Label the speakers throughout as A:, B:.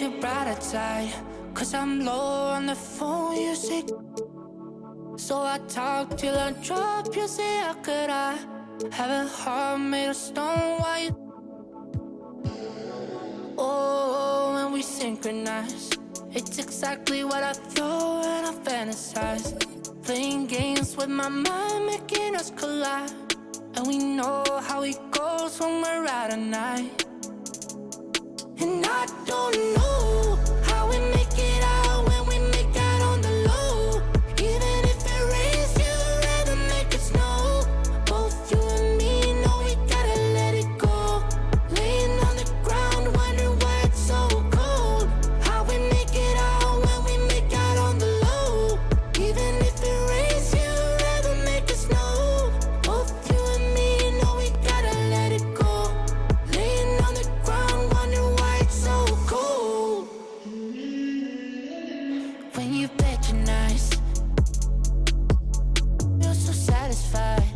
A: too bright outside, 'cause I'm low on the phone, you say. So I talk till I drop, you say, how could I have a heart made of stone? Why you? Oh, when we synchronize, it's exactly what I thought and I fantasize. Playing games with my mind, making us collide. And we know how it goes when we're out at night. And I don't know how we make it out when we make out on the low. Even if it rains, you'd rather make it snow. Both you and me know we gotta let it go. Laying on the ground, wondering why it's so cold. How we make it out when we make out on the low. Even if it rains, you'd rather make it snow. Both you and me know we gotta let it go. Laying on the ground, wondering why it's so cold. When you bet you're nice, feel so satisfied.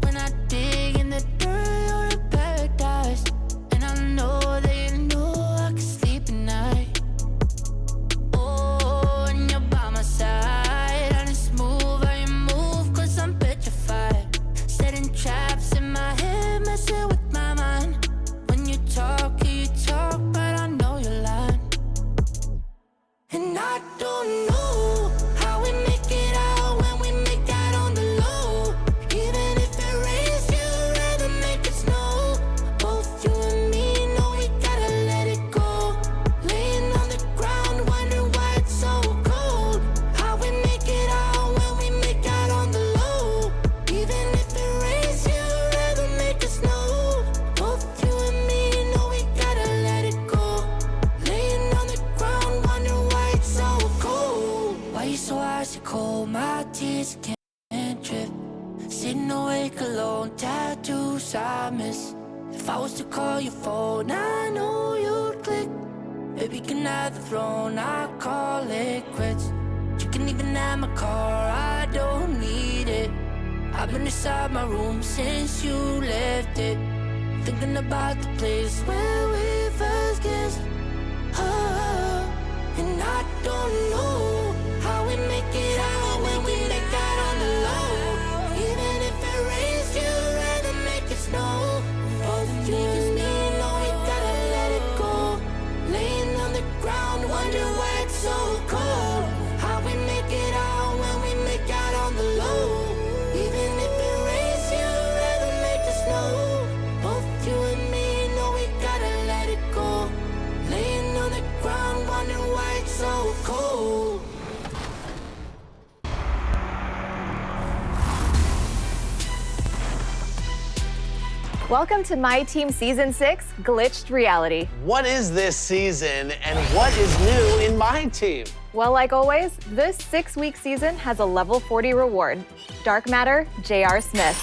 A: When I dig in the dirt, you're in paradise. And I know that you know I can sleep at night. Oh, and you're by my side. And it's smooth how you move, 'cause I'm petrified. Setting traps in my head, messing with my mind. When you talk, but I know you're lying. And I don't know how we make it out when we make out on the low. Even if it rains, you'd rather make it snow. Both you and me know we gotta let it go. Laying on the ground, wondering why it's so cold. How we make it out when we make out on the low. Even if it rains, you'd rather make it snow. Both you and me know we gotta let it go. Laying on the ground, wondering why it's so cold. Why you so icy cold? My tears can't drip. Sitting awake alone, tattoos I miss. If I was to call your phone, I know you'd click. Baby, can have the throne, I call it quits. You can even have my car, I don't need it. I've been inside my room since you left it, thinking about the place where we first kissed. Oh, and I don't know how we make it out when we make out on the low. Even if it rains, you'd rather make it snow. Both you and me know we gotta let it go. Laying on the ground, wondering why it's so cold. How we make it out when we make out on the low. Even if it rains, you'd rather make it snow. Both you and me know we gotta let it go. Laying on the ground, wondering why it's so cold.
B: Welcome to My Team Season 6, Glitched Reality.
C: What is this season and what is new in my team?
B: Well, like always, this 6-week season has a level 40 reward. Dark Matter, J.R. Smith.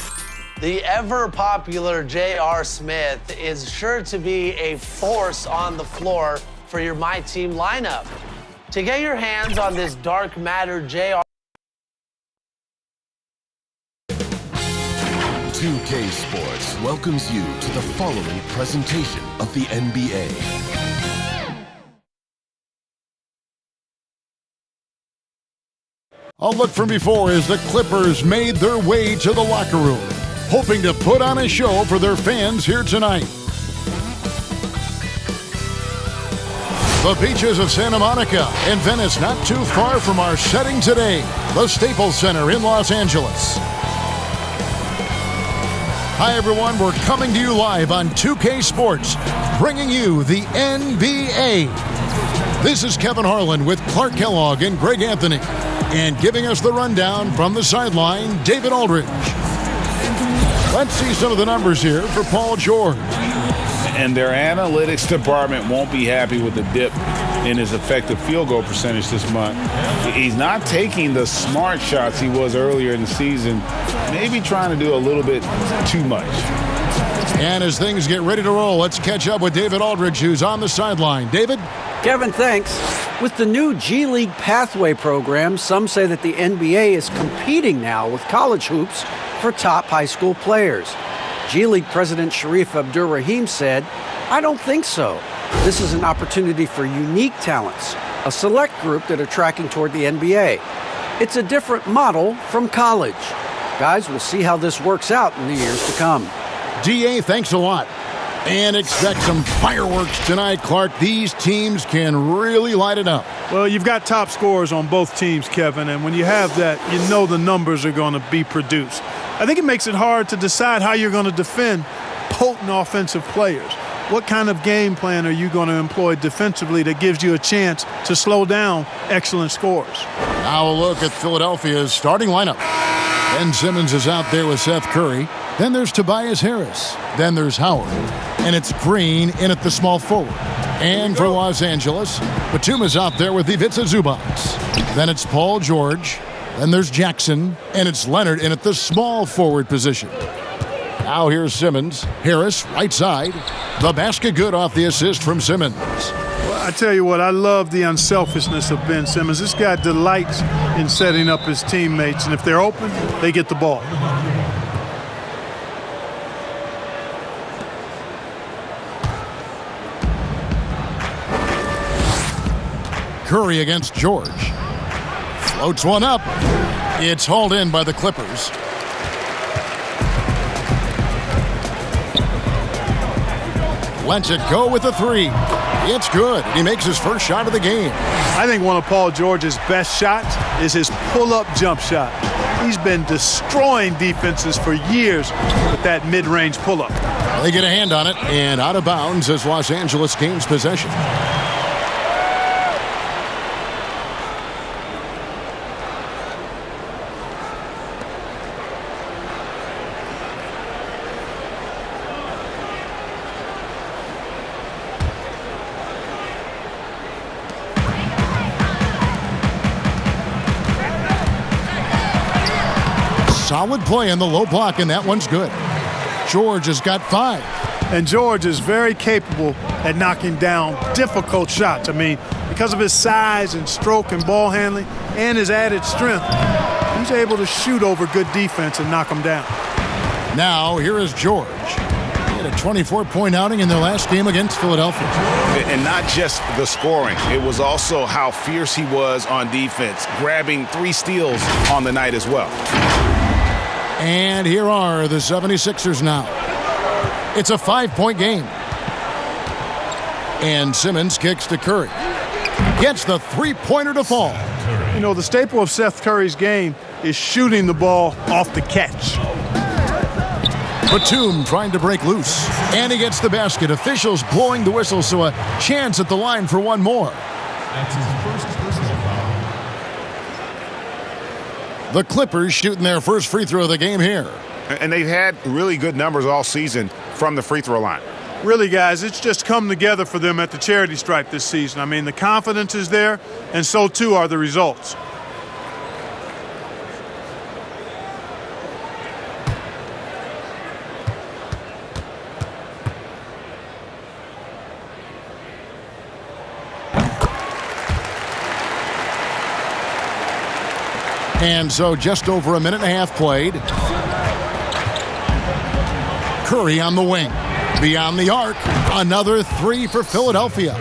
C: The ever popular J.R. Smith is sure to be a force on the floor for your My Team lineup. To get your hands on this Dark Matter J.R.
D: 2K Sports welcomes you to the following presentation of the NBA.
E: A look from before as the Clippers made their way to the locker room, hoping to put on a show for their fans here tonight. The beaches of Santa Monica and Venice not too far from our setting today, the Staples Center in Los Angeles. Hi everyone, we're coming to you live on 2K Sports, bringing you the NBA. This is Kevin Harlan with Clark Kellogg and Greg Anthony, and giving us the rundown from the sideline, David Aldridge. Let's see some of the numbers here for Paul George.
F: And their analytics department won't be happy with the dip in his effective field goal percentage this month. He's not taking the smart shots he was earlier in the season, maybe trying to do a little bit too much.
E: And as things get ready to roll, let's catch up with David Aldridge, who's on the sideline. David?
G: Kevin, thanks. With the new G League Pathway program, some say that the NBA is competing now with college hoops for top high school players. G League President Sharif Abdur-Rahim said, "I don't think so. This is an opportunity for unique talents, a select group that are tracking toward the NBA. It's a different model from college. Guys, we'll see how this works out in the years to come.
E: DA, thanks a lot. And expect some fireworks tonight, Clark. These teams can really light it up.
H: Well, you've got top scorers on both teams, Kevin, and when you have that, you know the numbers are going to be produced. I think it makes it hard to decide how you're going to defend potent offensive players. What kind of game plan are you going to employ defensively that gives you a chance to slow down excellent scores?
E: Now a look at Philadelphia's starting lineup. Ben Simmons is out there with Seth Curry. Then there's Tobias Harris. Then there's Howard. And it's Green in at the small forward. And for Los Angeles, Batum's out there with Ivica Zubac. Then it's Paul George. Then there's Jackson. And it's Leonard in at the small forward position. Now here's Simmons. Harris, right side. The basket good off the assist from Simmons.
H: Well, I tell you what, I love the unselfishness of Ben Simmons. This guy delights in setting up his teammates, and if they're open, they get the ball.
E: Curry against George. Floats one up. It's hauled in by the Clippers. Lets it go with a three. It's good. He makes his first shot of the game.
H: I think one of Paul George's best shots is his pull-up jump shot. He's been destroying defenses for years with that mid-range pull-up.
E: They get a hand on it, and out of bounds as Los Angeles gains possession. Solid play in the low block, and that one's good. George has got 5.
H: And George is very capable at knocking down difficult shots. I mean, because of his size and stroke and ball handling and his added strength, he's able to shoot over good defense and knock them down.
E: Now, here is George. He had a 24-point outing in their last game against Philadelphia.
F: And not just the scoring. It was also how fierce he was on defense, grabbing 3 steals on the night as well.
E: And here are the 76ers now. It's a 5-point game. And Simmons kicks to Curry. Gets the three-pointer to fall.
H: You know, the staple of Seth Curry's game is shooting the ball off the catch.
E: Batum trying to break loose. And he gets the basket. Officials blowing the whistle, so a chance at the line for one more.
I: That's his first personal foul.
E: The Clippers shooting their first free throw of the game here.
F: And they've had really good numbers all season from the free throw line.
H: Really, guys, it's just come together for them at the charity stripe this season. I mean, the confidence is there, and so too are the results.
E: And so just over a minute and a half played. Curry on the wing. Beyond the arc. Another 3 for Philadelphia.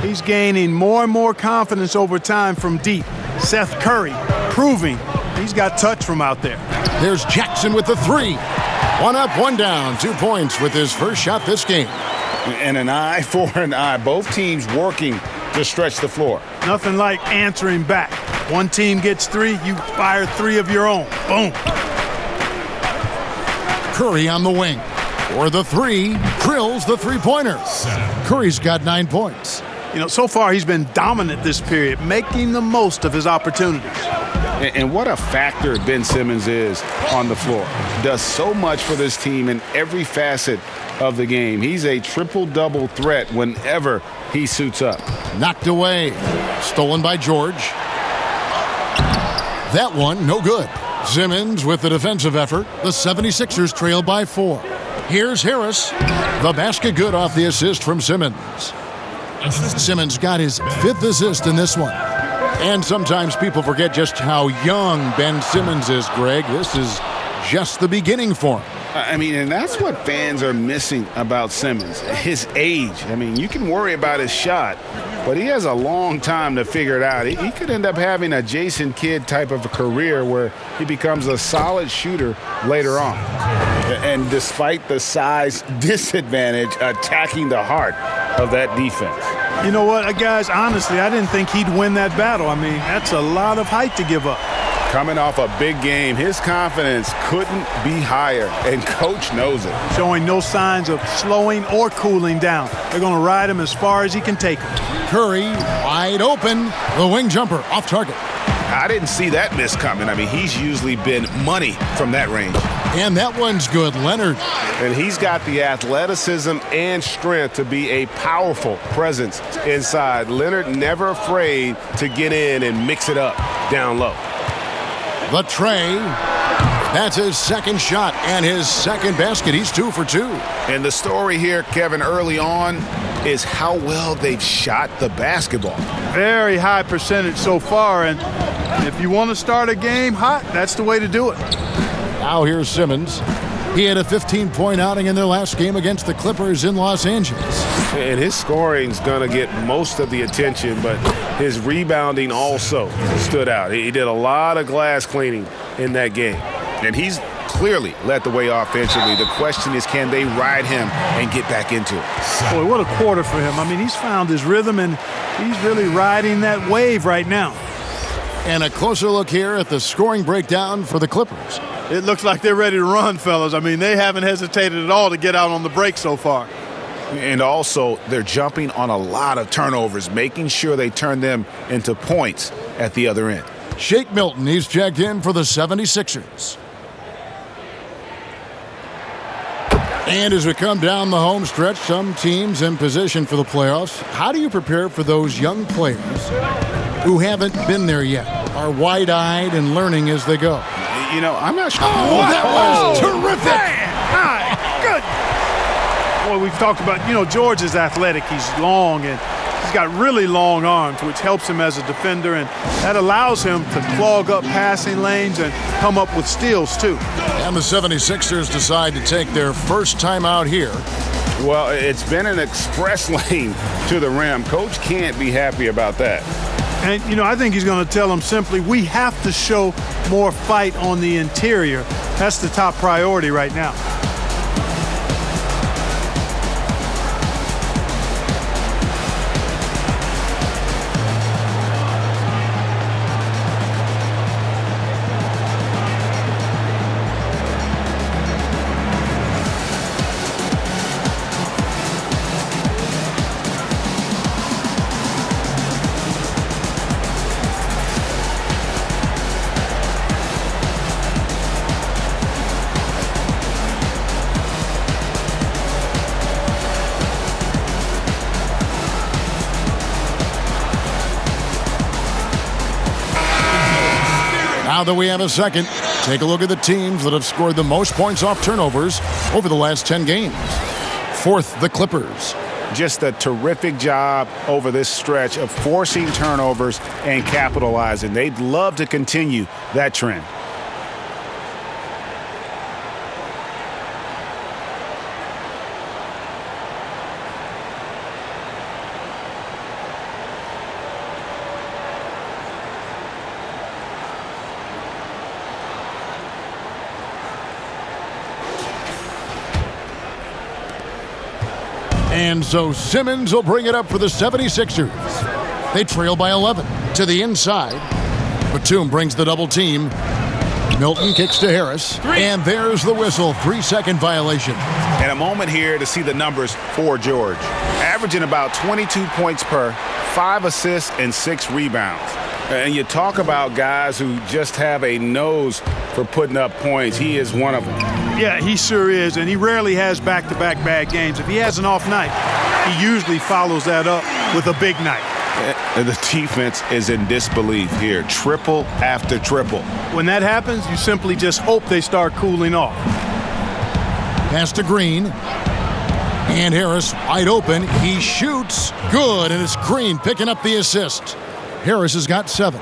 H: He's gaining more and more confidence over time from deep. Seth Curry proving he's got touch from out there.
E: There's Jackson with the 3. 1 up, 1 down. 2 points with his first shot this game.
F: And an eye for an eye. Both teams working to stretch the floor.
H: Nothing like answering back. One team gets 3, you fire 3 of your own. Boom.
E: Curry on the wing. For the 3, drills the three-pointer. Curry's got 9 points.
H: You know, so far he's been dominant this period, making the most of his opportunities.
F: And what a factor Ben Simmons is on the floor. Does so much for this team in every facet of the game. He's a triple-double threat whenever he suits up.
E: Knocked away. Stolen by George. That one, no good. Simmons with the defensive effort. The 76ers trail by 4. Here's Harris. The basket good off the assist from Simmons. Simmons got his 5th assist in this one. And sometimes people forget just how young Ben Simmons is, Greg. This is just the beginning for him.
F: I mean, and that's what fans are missing about Simmons, his age. I mean, you can worry about his shot, but he has a long time to figure it out. He could end up having a Jason Kidd type of a career where he becomes a solid shooter later on. And despite the size disadvantage, attacking the heart of that defense.
H: You know what, guys, honestly, I didn't think he'd win that battle. I mean, that's a lot of height to give up.
F: Coming off a big game, his confidence couldn't be higher, and Coach knows it.
H: Showing no signs of slowing or cooling down. They're going to ride him as far as he can take him.
E: Curry wide open. The wing jumper off target.
F: I didn't see that miss coming. I mean, he's usually been money from that range.
E: And that one's good. Leonard.
F: And he's got the athleticism and strength to be a powerful presence inside. Leonard never afraid to get in and mix it up down low.
E: The tray. That's his second shot and his second basket. He's 2 for 2.
F: And the story here, Kevin, early on is how well they've shot the basketball.
H: Very high percentage so far, and if you want to start a game hot, that's the way to do it.
E: Now here's Simmons. He had a 15-point outing in their last game against the Clippers in Los Angeles.
F: And his scoring's going to get most of the attention, but his rebounding also stood out. He did a lot of glass cleaning in that game. And he's clearly led the way offensively. The question is, can they ride him and get back into it?
H: Boy, what a quarter for him. I mean, he's found his rhythm, and he's really riding that wave right now.
E: And a closer look here at the scoring breakdown for the Clippers.
H: It looks like they're ready to run, fellas. I mean, they haven't hesitated at all to get out on the break so far.
F: And also, they're jumping on a lot of turnovers, making sure they turn them into points at the other end.
E: Shake Milton, he's checked in for the 76ers. And as we come down the home stretch, some teams in position for the playoffs. How do you prepare for those young players who haven't been there yet, are wide-eyed and learning as they go?
F: You know, I'm not sure.
E: Oh, that was terrific.
H: Good. Well, we've talked about, George is athletic. He's long, and he's got really long arms, which helps him as a defender, and that allows him to clog up passing lanes and come up with steals, too.
E: And the 76ers decide to take their first time out here.
F: Well, it's been an express lane to the rim. Coach can't be happy about that.
H: And, I think he's going to tell them simply, we have to show more fight on the interior. That's the top priority right now.
E: Now that we have a second, take a look at the teams that have scored the most points off turnovers over the last 10 games. Fourth, the Clippers.
F: Just a terrific job over this stretch of forcing turnovers and capitalizing. They'd love to continue that trend.
E: And so Simmons will bring it up for the 76ers. They trail by 11 to the inside. Batum brings the double team. Milton kicks to Harris. And there's the whistle. 3-second violation.
F: And a moment here to see the numbers for George. Averaging about 22 points per, 5 assists, and 6 rebounds. And you talk about guys who just have a nose for putting up points. He is one of them.
H: Yeah, he sure is, and he rarely has back-to-back bad games. If he has an off night, he usually follows that up with a big night.
F: And the defense is in disbelief here. Triple after triple.
H: When that happens, you simply just hope they start cooling off.
E: Pass to Green. And Harris wide open. He shoots. Good, and it's Green picking up the assist. Harris has got 7.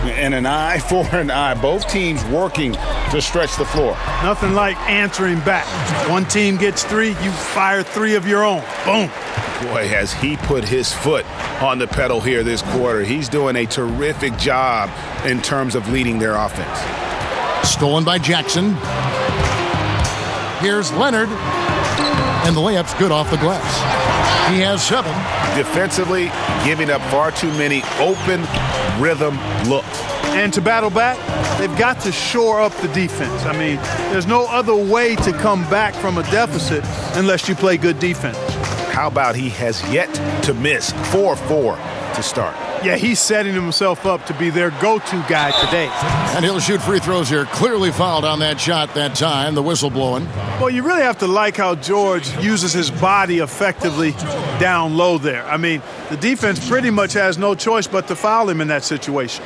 F: And an eye for an eye. Both teams working to stretch the floor.
H: Nothing like answering back. One team gets 3, you fire 3 of your own. Boom.
F: Boy, has he put his foot on the pedal here this quarter. He's doing a terrific job in terms of leading their offense.
E: Stolen by Jackson. Here's Leonard. And the layup's good off the glass. He has 7.
F: Defensively, giving up far too many open rhythm looks.
H: And to battle back, they've got to shore up the defense. I mean, there's no other way to come back from a deficit unless you play good defense.
F: How about he has yet to miss 4-4 to start?
H: Yeah, he's setting himself up to be their go-to guy today.
E: And he'll shoot free throws here. Clearly fouled on that shot that time. The whistle blowing.
H: Well, you really have to like how George uses his body effectively down low there. I mean, the defense pretty much has no choice but to foul him in that situation.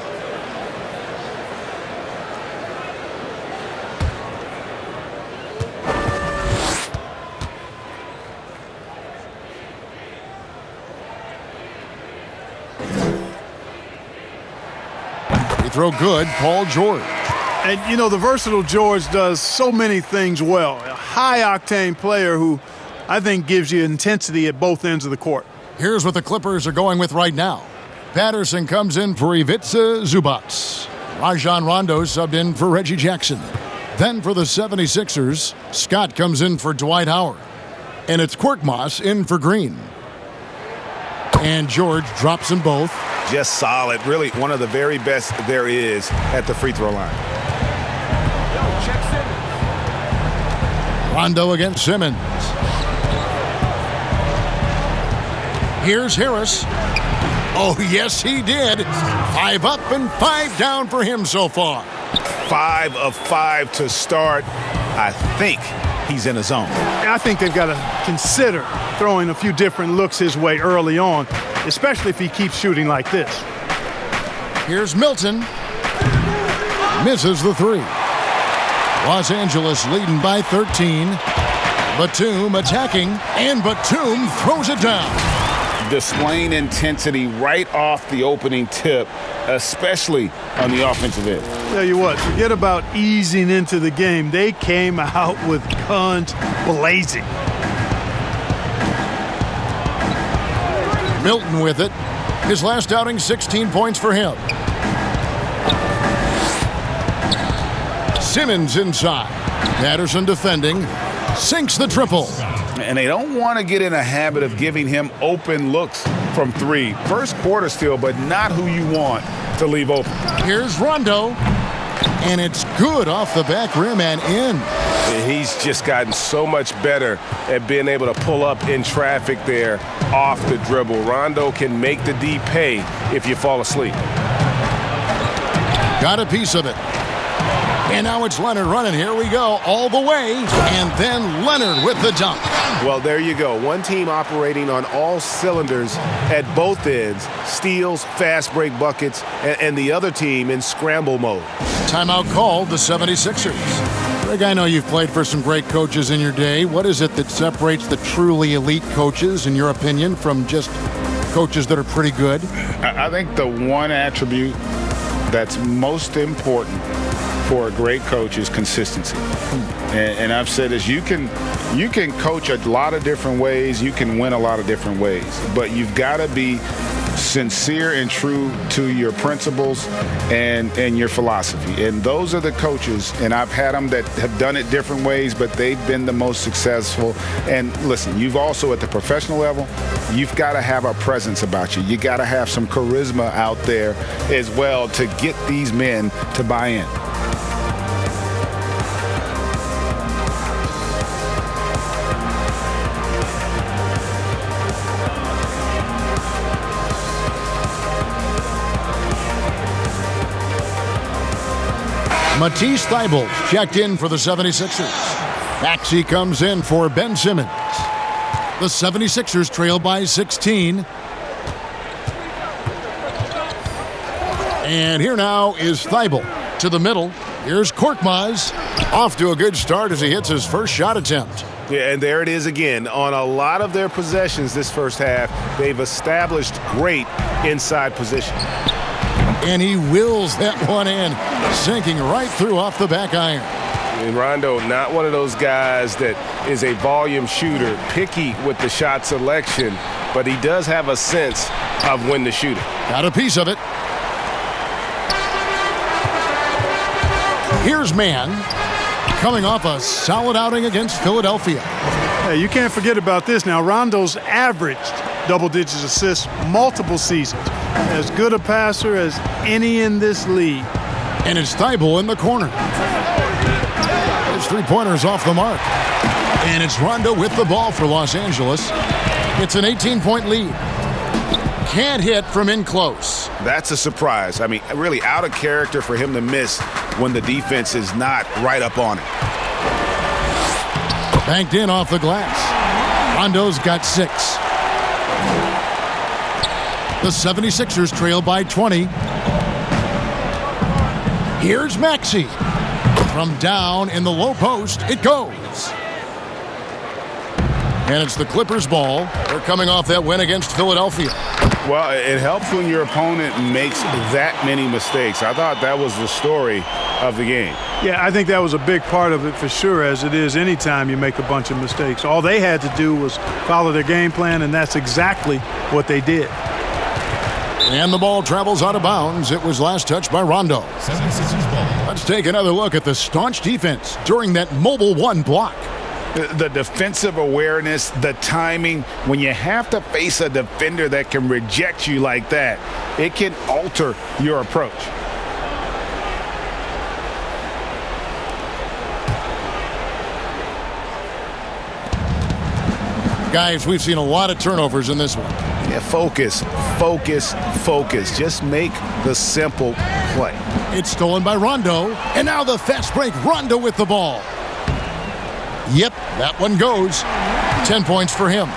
E: Throw good, Paul George.
H: And, you know, the versatile George does so many things well. A high-octane player who I think gives you intensity at both ends of the court.
E: Here's what the Clippers are going with right now. Patterson comes in for Ivica Zubac. Rajon Rondo subbed in for Reggie Jackson. Then for the 76ers, Scott comes in for Dwight Howard. And it's Korkmaz in for Green. And George drops them both.
F: Just solid. Really one of the very best there is at the free throw line.
E: Rondo against Simmons. Here's Harris. Oh, yes, he did. 5 up and 5 down for him so far.
F: 5 of 5 to start. I think he's in a zone.
H: I think they've got to consider throwing a few different looks his way early on, especially if he keeps shooting like this.
E: Here's Milton. Misses the 3. Los Angeles leading by 13. Batum attacking, and Batum throws it down.
F: Displaying intensity right off the opening tip, especially on the offensive end.
H: Tell you what, forget about easing into the game. They came out with guns blazing.
E: Milton with it. His last outing, 16 points for him. Simmons inside. Patterson defending. Sinks the triple.
F: And they don't want to get in a habit of giving him open looks from 3. First quarter still, but not who you want to leave open.
E: Here's Rondo. And it's good off the back rim and in.
J: He's just gotten so much better at being able to pull up in traffic there off the dribble. Rondo can make the D pay if you fall asleep.
E: Got a piece of it. And now it's Leonard running. Here we go, all the way. And then Leonard with the dunk.
J: Well, there you go. One team operating on all cylinders at both ends. Steals, fast break buckets, and the other team in scramble mode.
E: Timeout called, the 76ers. Greg, I know you've played for some great coaches in your day. What is it that separates the truly elite coaches, in your opinion, from just coaches that are pretty good?
F: I think the one attribute that's most important for a great coach is consistency. And I've said this, you can coach a lot of different ways, you can win a lot of different ways, but you've got to be sincere and true to your principles and your philosophy. And those are the coaches, and I've had them that have done it different ways, but they've been the most successful. And listen, you've also, at the professional level, you've got to have a presence about you. You got to have some charisma out there as well to get these men to buy in.
E: Matisse Thybulle checked in for the 76ers. Maxey comes in for Ben Simmons. The 76ers trail by 16. And here now is Thybulle to the middle. Here's Korkmaz. Off to a good start as he hits his first shot attempt.
J: Yeah, and there it is again. On a lot of their possessions this first half, they've established great inside position.
E: And he wills that one in, sinking right through off the back iron.
J: And Rondo, not one of those guys that is a volume shooter, picky with the shot selection, but he does have a sense of when to shoot it.
E: Got a piece of it. Here's Mann, coming off a solid outing against Philadelphia.
H: Hey, you can't forget about this now. Rondo's averaged double-digit assists multiple seasons. As good a passer as any in this league.
E: And it's Thibault in the corner. His three-pointer's off the mark. And it's Rondo with the ball for Los Angeles. It's an 18-point lead. Can't hit from in close.
F: That's a surprise. I mean, really out of character for him to miss when the defense is not right up on it.
E: Banked in off the glass. Rondo's got 6. The 76ers trail by 20. Here's Maxey. From down in the low post, it goes. And it's the Clippers' ball. They're coming off that win against Philadelphia.
F: Well, it helps when your opponent makes that many mistakes. I thought that was the story of the game.
H: Yeah, I think that was a big part of it for sure, as it is anytime you make a bunch of mistakes. All they had to do was follow their game plan, and that's exactly what they did.
E: And the ball travels out of bounds. It was last touched by Rondo.
I: 76ers ball.
E: Let's take another look at the staunch defense during that mobile one block.
F: The defensive awareness, the timing, when you have to face a defender that can reject you like that, it can alter your approach.
E: Guys, we've seen a lot of turnovers in this one.
F: Yeah, focus, focus, focus. Just make the simple play.
E: It's stolen by Rondo, and now the fast break. Rondo with the ball. Yep, that one goes. 10 points for him.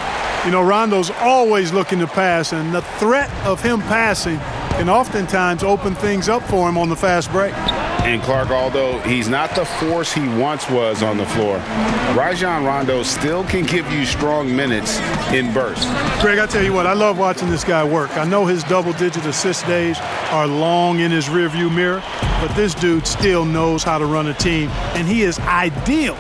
H: You know, Rondo's always looking to pass, and the threat of him passing can oftentimes open things up for him on the fast break.
F: And Clark, although he's not the force he once was on the floor, Rajon Rondo still can give you strong minutes in bursts.
H: Greg, I tell you what, I love watching this guy work. I know his double-digit assist days are long in his rearview mirror, but this dude still knows how to run a team, and he is ideal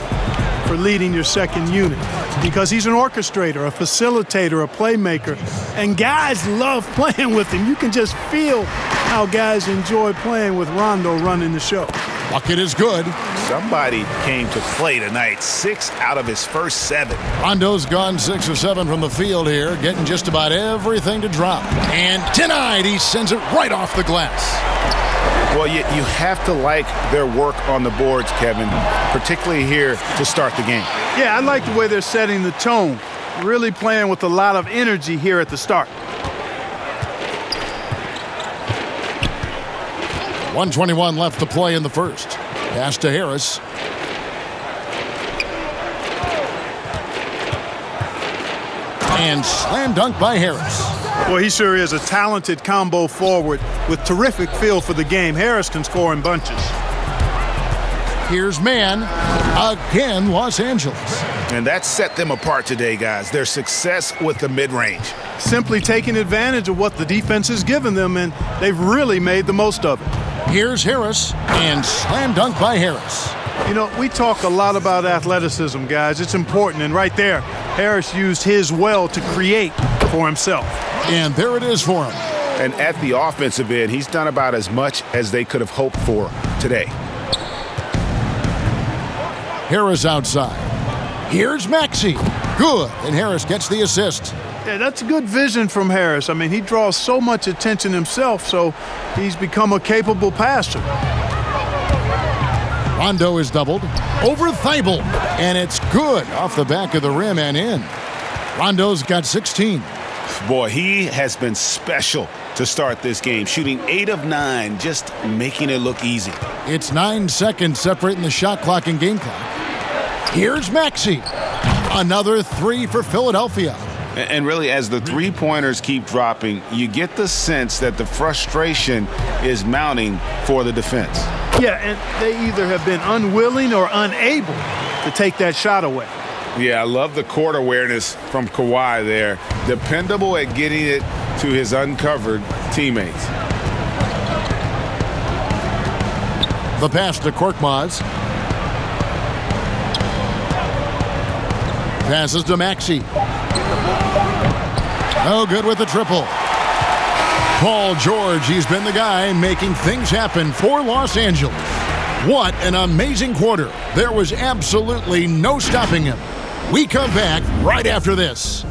H: for leading your second unit because he's an orchestrator, a facilitator, a playmaker, and guys love playing with him. You can just feel how guys enjoy playing with Rondo running the show.
E: Bucket is good.
F: Somebody came to play tonight. 6 out of his first 7.
E: Rondo's gone 6 of 7 from the field here, getting just about everything to drop. And denied, he sends it right off the glass.
F: Well, you have to like their work on the boards, Kevin, particularly here to start the game.
H: Yeah, I like the way they're setting the tone, really playing with a lot of energy here at the start.
E: 1:21 left to play in the first. Pass to Harris. And slam dunk by Harris.
H: Well, he sure is a talented combo forward with terrific feel for the game. Harris can score in bunches.
E: Here's Mann. Again, Los Angeles.
F: And that set them apart today, guys. Their success with the mid-range.
H: Simply taking advantage of what the defense has given them, and they've really made the most of it.
E: Here's Harris, and slam dunk by Harris.
H: You know, we talk a lot about athleticism, guys. It's important, and right there, Harris used his well to create for himself.
E: And there it is for him.
F: And at the offensive end, he's done about as much as they could have hoped for today.
E: Harris outside. Here's Maxey. Good, and Harris gets the assist.
H: Yeah, that's a good vision from Harris. I mean, he draws so much attention himself, so he's become a capable passer.
E: Rondo is doubled over Thibault, and it's good off the back of the rim and in. Rondo's got 16.
F: Boy, he has been special to start this game, shooting 8 of 9, just making it look easy.
E: It's 9 seconds separating the shot clock and game clock. Here's Maxey. Another 3 for Philadelphia.
F: And really, as the three-pointers keep dropping, you get the sense that the frustration is mounting for the defense.
H: Yeah, and they either have been unwilling or unable to take that shot away.
F: Yeah, I love the court awareness from Kawhi there. Dependable at getting it to his uncovered teammates.
E: The pass to Korkmaz. Passes to Maxey. No good with the triple. Paul George, he's been the guy making things happen for Los Angeles. What an amazing quarter. There was absolutely no stopping him. We come back right after this.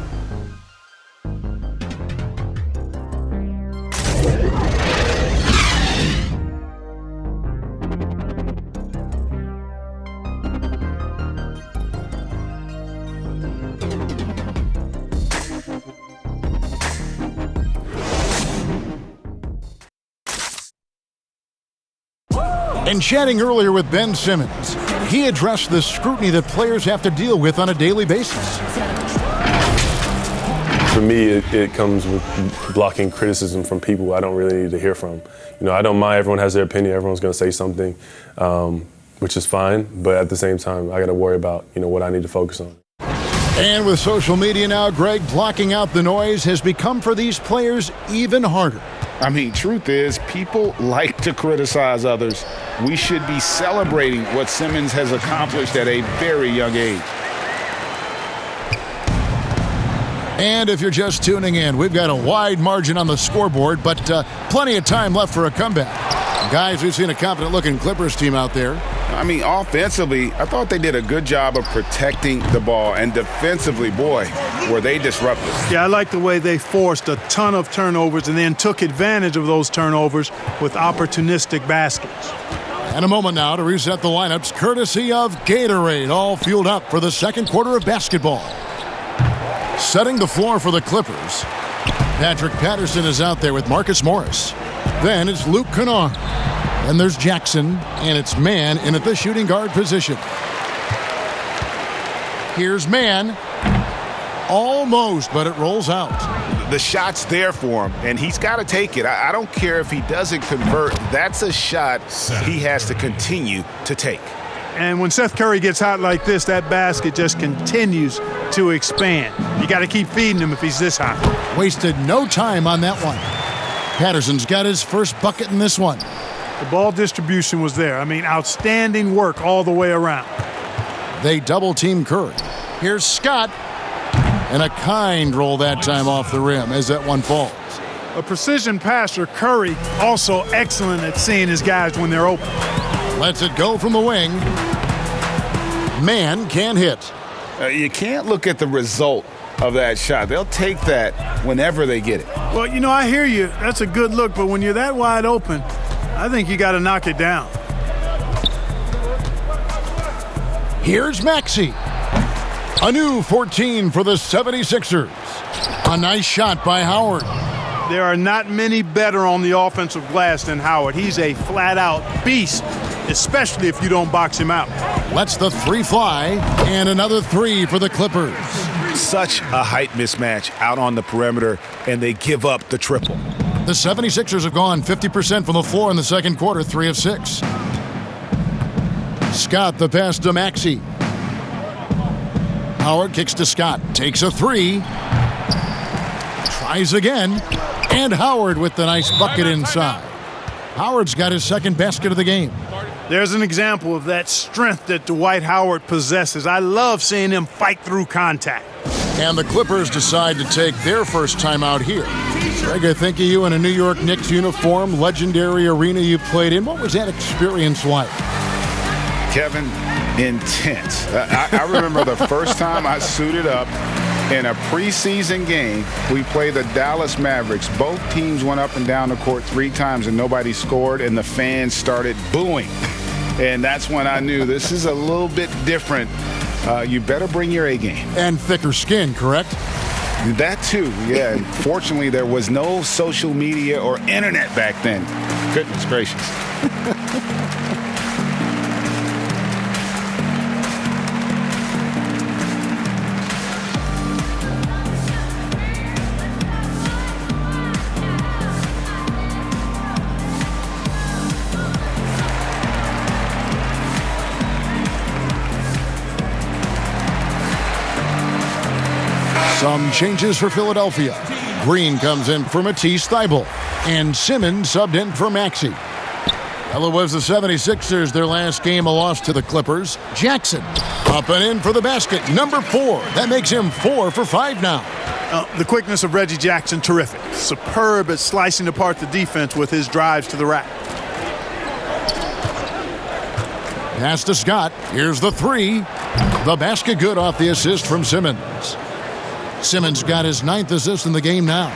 E: And chatting earlier with Ben Simmons, he addressed the scrutiny that players have to deal with on a daily basis.
K: For me, it comes with blocking criticism from people I don't really need to hear from. You know, I don't mind. Everyone has their opinion. Everyone's going to say something, which is fine. But at the same time, I got to worry about, what I need to focus on.
E: And with social media now, Greg, blocking out the noise has become for these players even harder.
F: I mean, truth is, people like to criticize others. We should be celebrating what Simmons has accomplished at a very young age.
E: And if you're just tuning in, we've got a wide margin on the scoreboard, but plenty of time left for a comeback. Guys, we've seen a confident-looking Clippers team out there.
F: I mean, offensively, I thought they did a good job of protecting the ball. And defensively, boy, were they disruptive.
H: Yeah, I like the way they forced a ton of turnovers and then took advantage of those turnovers with opportunistic baskets.
E: And a moment now to reset the lineups, courtesy of Gatorade, all fueled up for the second quarter of basketball. Setting the floor for the Clippers, Patrick Patterson is out there with Marcus Morris. Then it's Luke Kennard. And there's Jackson, and it's Mann in at the shooting guard position. Here's Mann. Almost, but it rolls out.
F: The shot's there for him, and he's got to take it. I don't care if he doesn't convert. That's a shot he has to continue to take.
H: And when Seth Curry gets hot like this, that basket just continues to expand. You got to keep feeding him if he's this hot.
E: Wasted no time on that one. Patterson's got his first bucket in this one.
H: The ball distribution was there. I mean, outstanding work all the way around.
E: They double-team Curry. Here's Scott. And a kind roll that time off the rim as that one falls.
H: A precision passer, Curry, also excellent at seeing his guys when they're open.
E: Lets it go from the wing. Mann can't hit.
F: You can't look at the result of that shot. They'll take that whenever they get it.
H: Well, I hear you. That's a good look, but when you're that wide open, I think you got to knock it down.
E: Here's Maxey. A new 14 for the 76ers. A nice shot by Howard.
H: There are not many better on the offensive glass than Howard. He's a flat-out beast, especially if you don't box him out.
E: Lets the three fly, and another three for the Clippers.
F: Such a height mismatch out on the perimeter, and they give up the triple.
E: The 76ers have gone 50% from the floor in the second quarter, 3 of 6. Scott, the pass to Maxey. Howard kicks to Scott, takes a three. Tries again, and Howard with the nice bucket inside. Howard's got his second basket of the game.
H: There's an example of that strength that Dwight Howard possesses. I love seeing him fight through contact.
E: And the Clippers decide to take their first time out here. Greg, I think of you in a New York Knicks uniform, legendary arena you played in. What was that experience like?
F: Kevin, intense. I remember the first time I suited up in a preseason game. We played the Dallas Mavericks. Both teams went up and down the court 3 times and nobody scored, and the fans started booing. And that's when I knew this is a little bit different. You better bring your A game.
E: And thicker skin, correct?
F: That too, yeah. And fortunately, there was no social media or internet back then. Goodness gracious.
E: Some changes for Philadelphia. Green comes in for Matisse Thybulle, and Simmons subbed in for Maxey. Well, it was the 76ers, their last game, a loss to the Clippers. Jackson up and in for the basket, number 4. That makes him 4 for 5 now.
H: The quickness of Reggie Jackson, terrific. Superb at slicing apart the defense with his drives to the rack.
E: Pass to Scott. Here's the 3. The basket good off the assist from Simmons. Simmons got his 9th assist in the game now.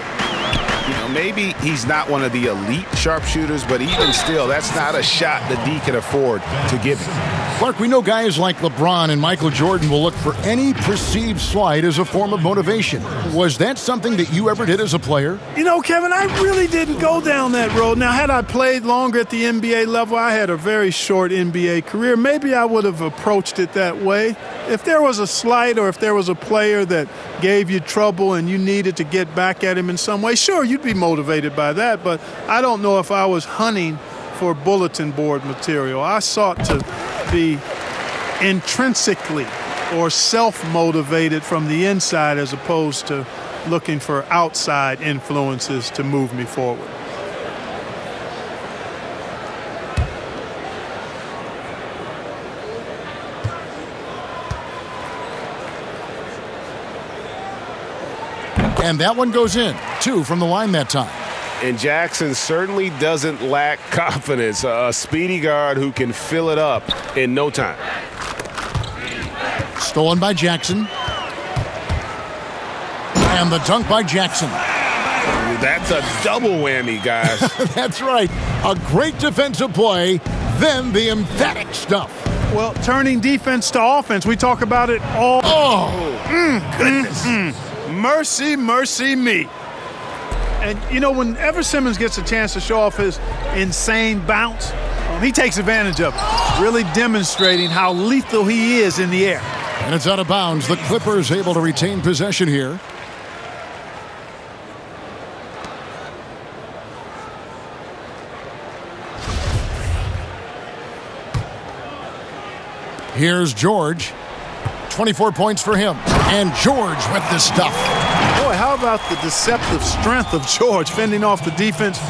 F: You know, maybe he's not one of the elite sharpshooters, but even still, that's not a shot that D can afford to give him.
E: Clark, we know guys like LeBron and Michael Jordan will look for any perceived slight as a form of motivation. Was that something that you ever did as a player?
H: You know, Kevin, I really didn't go down that road. Now, had I played longer at the NBA level, I had a very short NBA career, maybe I would have approached it that way. If there was a slight or if there was a player that gave you trouble and you needed to get back at him in some way, sure, you'd be motivated by that, but I don't know if I was hunting for bulletin board material. I sought to be intrinsically or self-motivated from the inside as opposed to looking for outside influences to move me forward.
E: And that one goes in. 2 from the line that time.
J: And Jackson certainly doesn't lack confidence. A speedy guard who can fill it up in no time.
E: Stolen by Jackson. And the dunk by Jackson.
J: That's a double whammy, guys.
E: That's right. A great defensive play, then the emphatic stuff.
H: Well, turning defense to offense, we talk about it all.
J: Goodness.
H: Mercy, mercy me. And, you know, whenever Simmons gets a chance to show off his insane bounce, he takes advantage of it, really demonstrating how lethal he is in the air.
E: And it's out of bounds. The Clippers able to retain possession here. Here's George. 24 points for him. And George with the stuff.
H: Boy, how about the deceptive strength of George, fending off the defense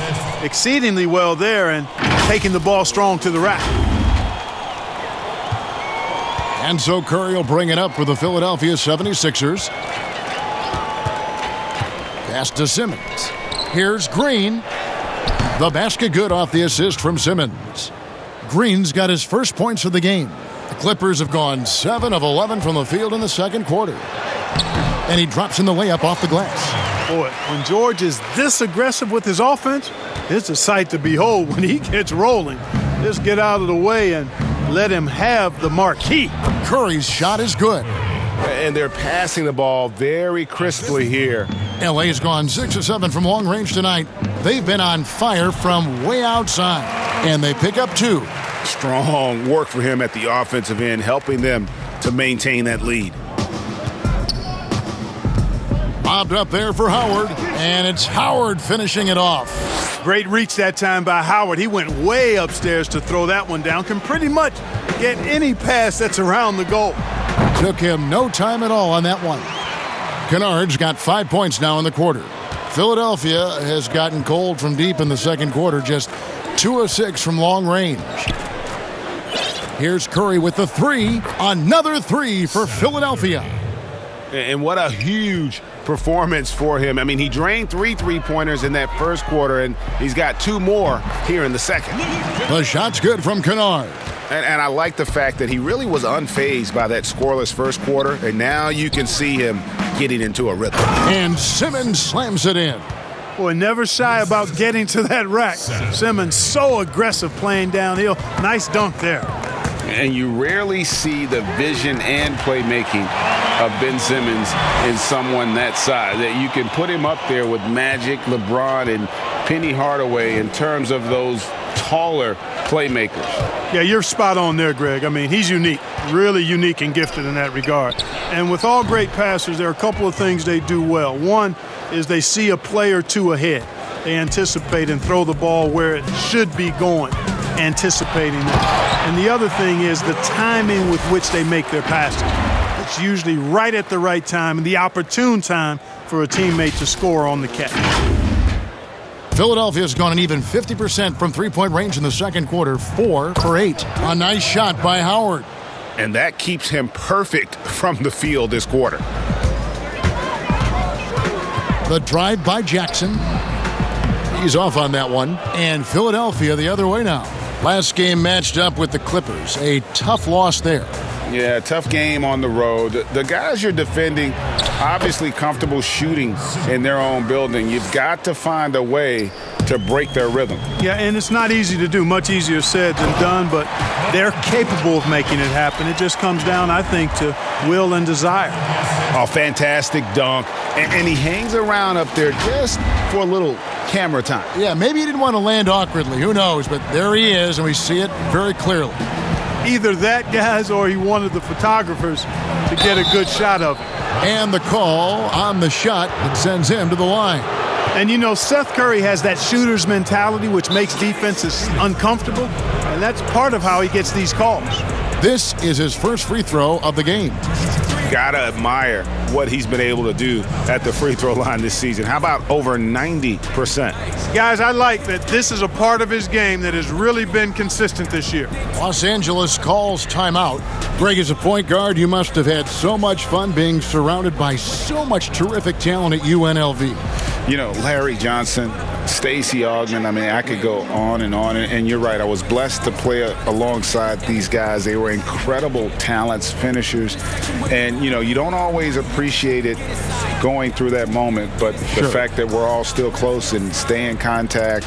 H: exceedingly well there and taking the ball strong to the rack.
E: And so Curry will bring it up for the Philadelphia 76ers. Pass to Simmons. Here's Green. The basket good off the assist from Simmons. Green's got his first points of the game. The Clippers have gone 7 of 11 from the field in the second quarter. And he drops in the layup off the glass.
H: Boy, when George is this aggressive with his offense, it's a sight to behold when he gets rolling. Just get out of the way and let him have the marquee.
E: Curry's shot is good.
J: And they're passing the ball very crisply here.
E: LA's gone 6 of 7 from long range tonight. They've been on fire from way outside. And they pick up 2.
F: Strong work for him at the offensive end, helping them to maintain that lead.
E: Bobbed up there for Howard, and it's Howard finishing it off.
H: Great reach that time by Howard. He went way upstairs to throw that one down. Can pretty much get any pass that's around the goal.
E: Took him no time at all on that one. Kennard's got 5 points now in the quarter. Philadelphia has gotten cold from deep in the second quarter, just 2 of 6 from long range. Here's Curry with the 3. Another 3 for Philadelphia.
F: And what a huge performance for him. I mean, he drained 3 3-pointers in that first quarter, and he's got 2 more here in the second.
E: The shot's good from Kennard.
F: And I like the fact that he really was unfazed by that scoreless first quarter, and now you can see him getting into a rhythm.
E: And Simmons slams it in.
H: Boy, never shy about getting to that rack. Simmons so aggressive playing downhill. Nice dunk there.
F: And you rarely see the vision and playmaking of Ben Simmons in someone that size. That you can put him up there with Magic, LeBron, and Penny Hardaway in terms of those taller playmakers.
H: Yeah, you're spot on there, Greg. I mean, he's unique, really unique and gifted in that regard. And with all great passers, there are a couple of things they do well. One is they see a play or two ahead. They anticipate and throw the ball where it should be going, anticipating that. And the other thing is the timing with which they make their passes. It's usually right at the right time and the opportune time for a teammate to score on the catch.
E: Philadelphia's gone an even 50% from three-point range in the second quarter, 4 for 8. A nice shot by Howard.
F: And that keeps him perfect from the field this quarter.
E: The drive by Jackson. He's off on that one. And Philadelphia the other way now. Last game matched up with the Clippers. A tough loss there.
F: Yeah, tough game on the road. The guys you're defending, obviously comfortable shooting in their own building. You've got to find a way to break their rhythm.
H: Yeah, and it's not easy to do. Much easier said than done, but they're capable of making it happen. It just comes down, I think, to will and desire.
F: Oh, fantastic dunk. And he hangs around up there just for a little camera time.
E: Yeah, maybe he didn't want to land awkwardly. Who knows? But there he is, and we see it very clearly.
H: Either that, guys, or he wanted the photographers to get a good shot of it.
E: And the call on the shot that sends him to the line.
H: And, you know, Seth Curry has that shooter's mentality, which makes defenses uncomfortable, and that's part of how he gets these calls.
E: This is his first free throw of the game.
F: Gotta admire what he's been able to do at the free throw line this season. How about over 90%?
H: Guys, I like that this is a part of his game that has really been consistent this year.
E: Los Angeles calls timeout. Greg, as a point guard, you must have had so much fun being surrounded by so much terrific talent at UNLV.
F: You know, Larry Johnson, Stacey Augmon, I mean, I could go on. And you're right, I was blessed to play alongside these guys. They were incredible talents, finishers. And, you know, you don't always appreciate it going through that moment, but the fact that we're all still close and stay in contact,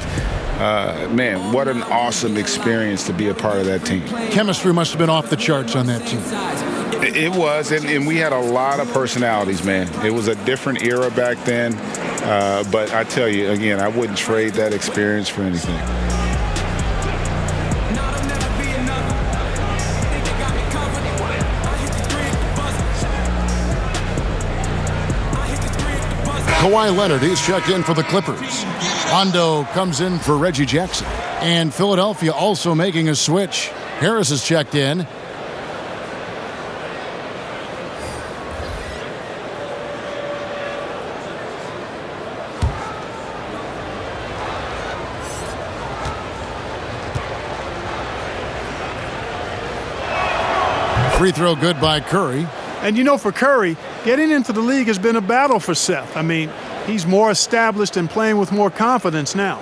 F: man, what an awesome experience to be a part of that team.
E: Chemistry must have been off the charts on that team.
F: It was, and we had a lot of personalities, man. It was a different era back then, but I tell you, again, I wouldn't trade that experience for anything.
E: Kawhi Leonard, he's checked in for the Clippers. Rondo comes in for Reggie Jackson. And Philadelphia also making a switch. Harris is checked in. Free throw good by Curry.
H: And you know, for Curry, getting into the league has been a battle for Seth. I mean, he's more established and playing with more confidence now.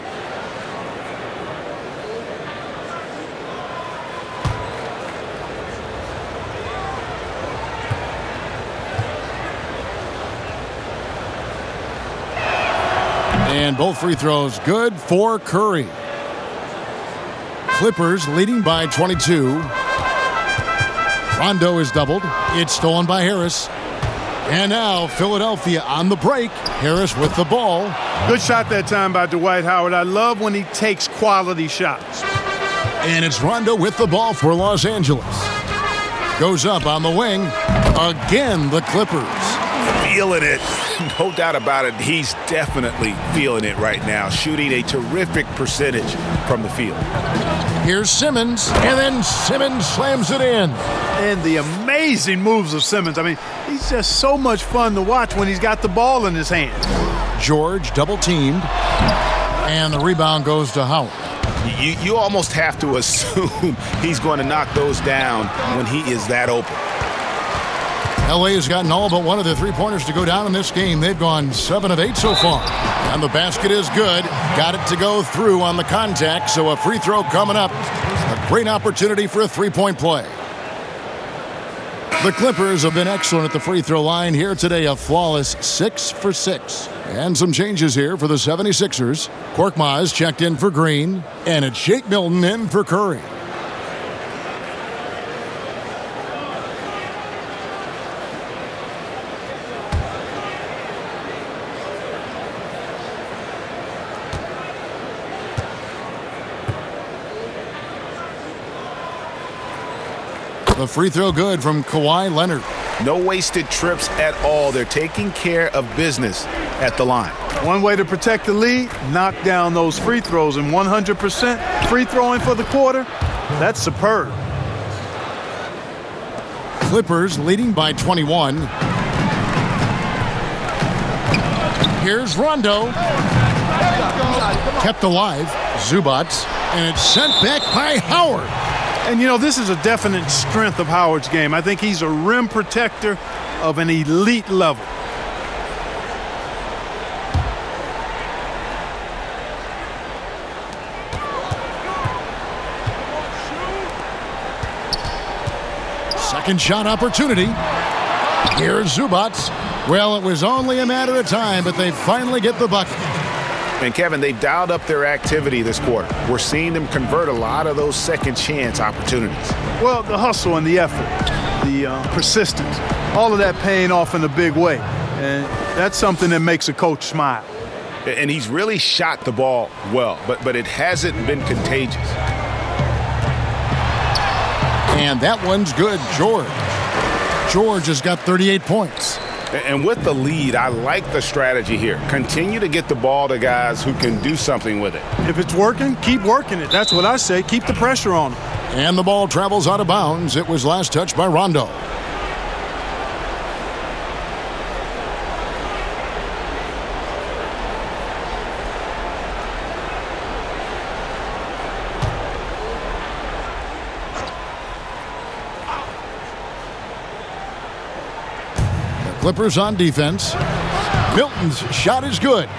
E: And both free throws good for Curry. Clippers leading by 22. Rondo is doubled. It's stolen by Harris. And now Philadelphia on the break. Harris with the ball.
H: Good shot that time by Dwight Howard. I love when he takes quality shots.
E: And it's Rondo with the ball for Los Angeles. Goes up on the wing. Again, the Clippers.
F: Feeling it. No doubt about it. He's definitely feeling it right now. Shooting a terrific percentage from the field.
E: Here's Simmons, and then Simmons slams it in.
H: And the amazing moves of Simmons. I mean, he's just so much fun to watch when he's got the ball in his hands.
E: George double-teamed, and the rebound goes to Howard.
F: You almost have to assume he's going to knock those down when he is that open.
E: LA has gotten all but one of the three-pointers to go down in this game. They've gone 7 of 8 so far. And the basket is good. Got it to go through on the contact, so a free throw coming up. A great opportunity for a three-point play. The Clippers have been excellent at the free throw line here today, a flawless 6 for 6. And some changes here for the 76ers. Korkmaz checked in for Green, and it's Shake Milton in for Curry. The free throw good from Kawhi Leonard.
F: No wasted trips at all. They're taking care of business at the line.
H: One way to protect the lead, knock down those free throws, and 100% free throwing for the quarter, that's superb.
E: Clippers leading by 21. Here's Rondo. Kept alive, Zubats, and it's sent back by Howard.
H: And, you know, this is a definite strength of Howard's game. I think he's a rim protector of an elite level.
E: Second shot opportunity. Here's Zubats. Well, it was only a matter of time, but they finally get the bucket.
F: And Kevin, they've dialed up their activity this quarter. We're seeing them convert a lot of those second chance opportunities.
H: Well, the hustle and the effort, the persistence, all of that paying off in a big way. And that's something that makes a coach smile.
F: And he's really shot the ball well, but it hasn't been contagious.
E: And that one's good, George. George has got 38 points.
F: And with the lead, I like the strategy here. Continue to get the ball to guys who can do something with it.
H: If it's working, keep working it. That's what I say. Keep the pressure on them.
E: And the ball travels out of bounds. It was last touched by Rondo. Clippers on defense. Milton's shot is good.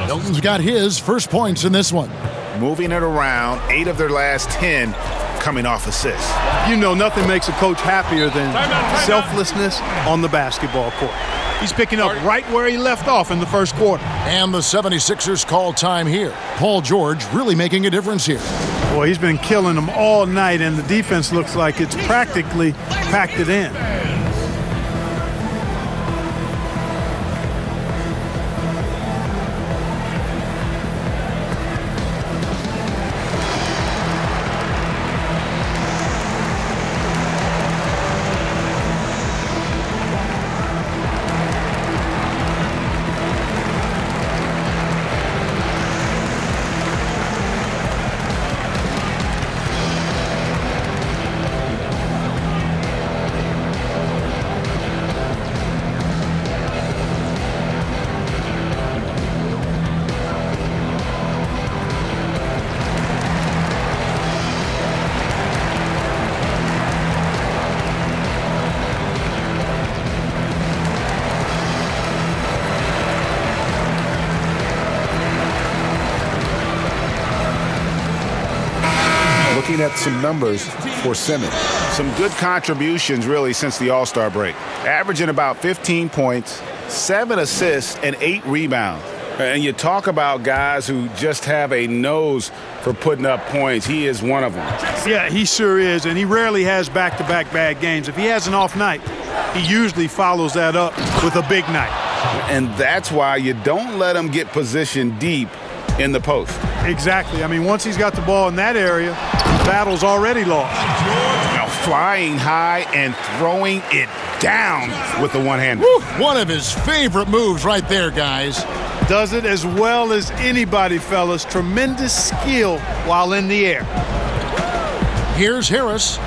E: Milton's got his first points in this one.
F: Moving it around, 8 of their last 10 coming off assists.
H: You know, nothing makes a coach happier than selflessness on the basketball court. He's picking up right where he left off in the first quarter.
E: And the 76ers call time here. Paul George really making a difference here.
H: Boy, he's been killing them all night, and the defense looks like it's practically packed it in.
F: Looking at some numbers for Simmons. Some good contributions, really, since the All-Star break. Averaging about 15 points, 7 assists, and 8 rebounds. And you talk about guys who just have a nose for putting up points. He is one of them.
H: Yeah, he sure is, and he rarely has back-to-back bad games. If he has an off night, he usually follows that up with a big night.
F: And that's why you don't let him get positioned deep in the post.
H: Exactly. I mean, once he's got the ball in that area, the battle's already lost.
F: Now flying high and throwing it down with the one-hander.
E: One of his favorite moves right there, guys.
H: Does it as well as anybody, fellas. Tremendous skill while in the air.
E: Here's Harris.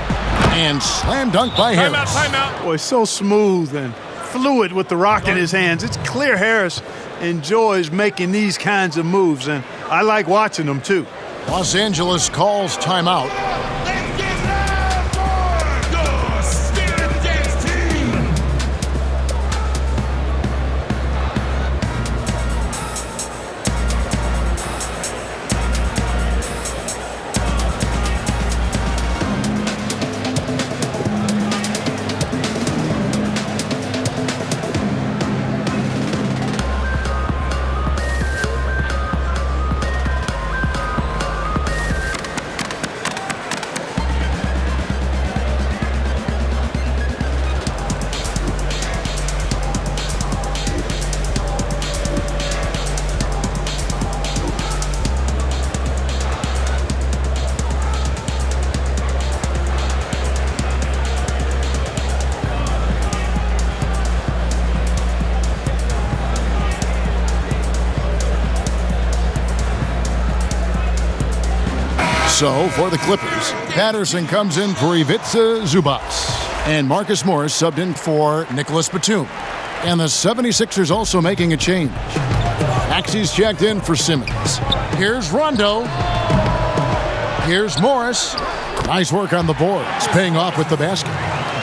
E: And slam dunk by Harris.
H: Timeout. Boy, so smooth and fluid with the rock in his hands. It's clear Harris enjoys making these kinds of moves, and I like watching them too.
E: Los Angeles calls timeout. So, for the Clippers, Patterson comes in for Ivica Zubats. And Marcus Morris subbed in for Nicholas Batum. And the 76ers also making a change. Maxey's checked in for Simmons. Here's Rondo. Here's Morris. Nice work on the boards, paying off with the basket.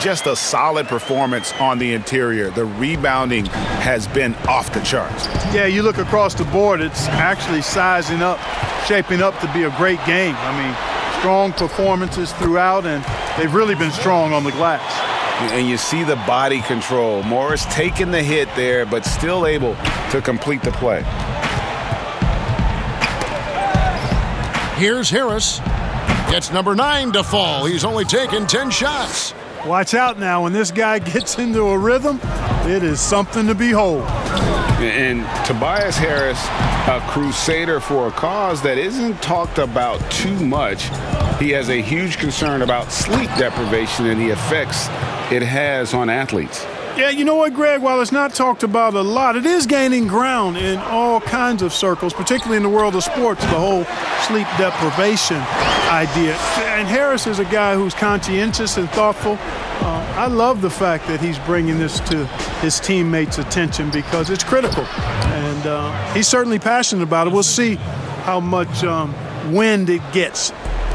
F: Just a solid performance on the interior. The rebounding has been off the charts.
H: Yeah, you look across the board, it's actually sizing up, shaping up to be a great game. I mean, strong performances throughout, and they've really been strong on the glass.
F: And you see the body control. Morris taking the hit there, but still able to complete the play.
E: Here's Harris. Gets number 9 to fall. He's only taken 10 shots.
H: Watch out now. When this guy gets into a rhythm, it is something to behold.
F: And Tobias Harris, a crusader for a cause that isn't talked about too much. He has a huge concern about sleep deprivation and the effects it has on athletes.
H: Yeah, you know what, Greg? While it's not talked about a lot, it is gaining ground in all kinds of circles, particularly in the world of sports, the whole sleep deprivation idea. And Harris is a guy who's conscientious and thoughtful. I love the fact that he's bringing this to his teammates' attention because it's critical. And he's certainly passionate about it. We'll see how much wind it gets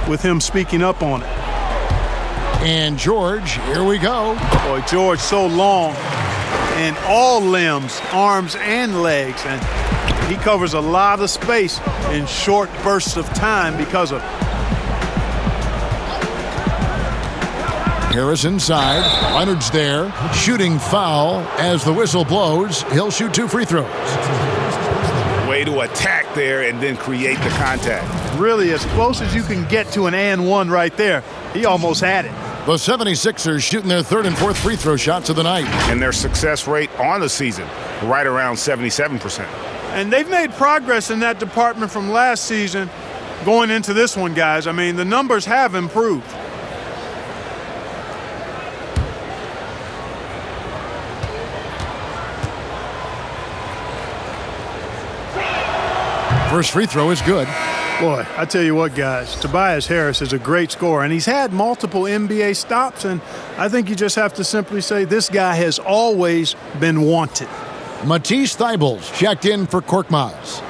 H: with him speaking up on it.
E: And George, here we go.
H: Boy, George so long in all limbs, arms and legs, and he covers a lot of space in short bursts of time because of it.
E: Harris inside. Leonard's there. Shooting foul as the whistle blows. He'll shoot 2 free throws.
F: Way to attack there and then create the contact.
H: Really, as close as you can get to an and one right there. He almost had it.
E: The 76ers shooting their 3rd and 4th free throw shots of the night.
F: And their success rate on the season, right around 77%.
H: And they've made progress in that department from last season going into this one, guys. I mean, the numbers have improved.
E: First free throw is good.
H: Boy, I tell you what, guys, Tobias Harris is a great scorer, and he's had multiple NBA stops, and I think you just have to simply say this guy has always been wanted.
E: Matisse Thybulles checked in for Korkmaz.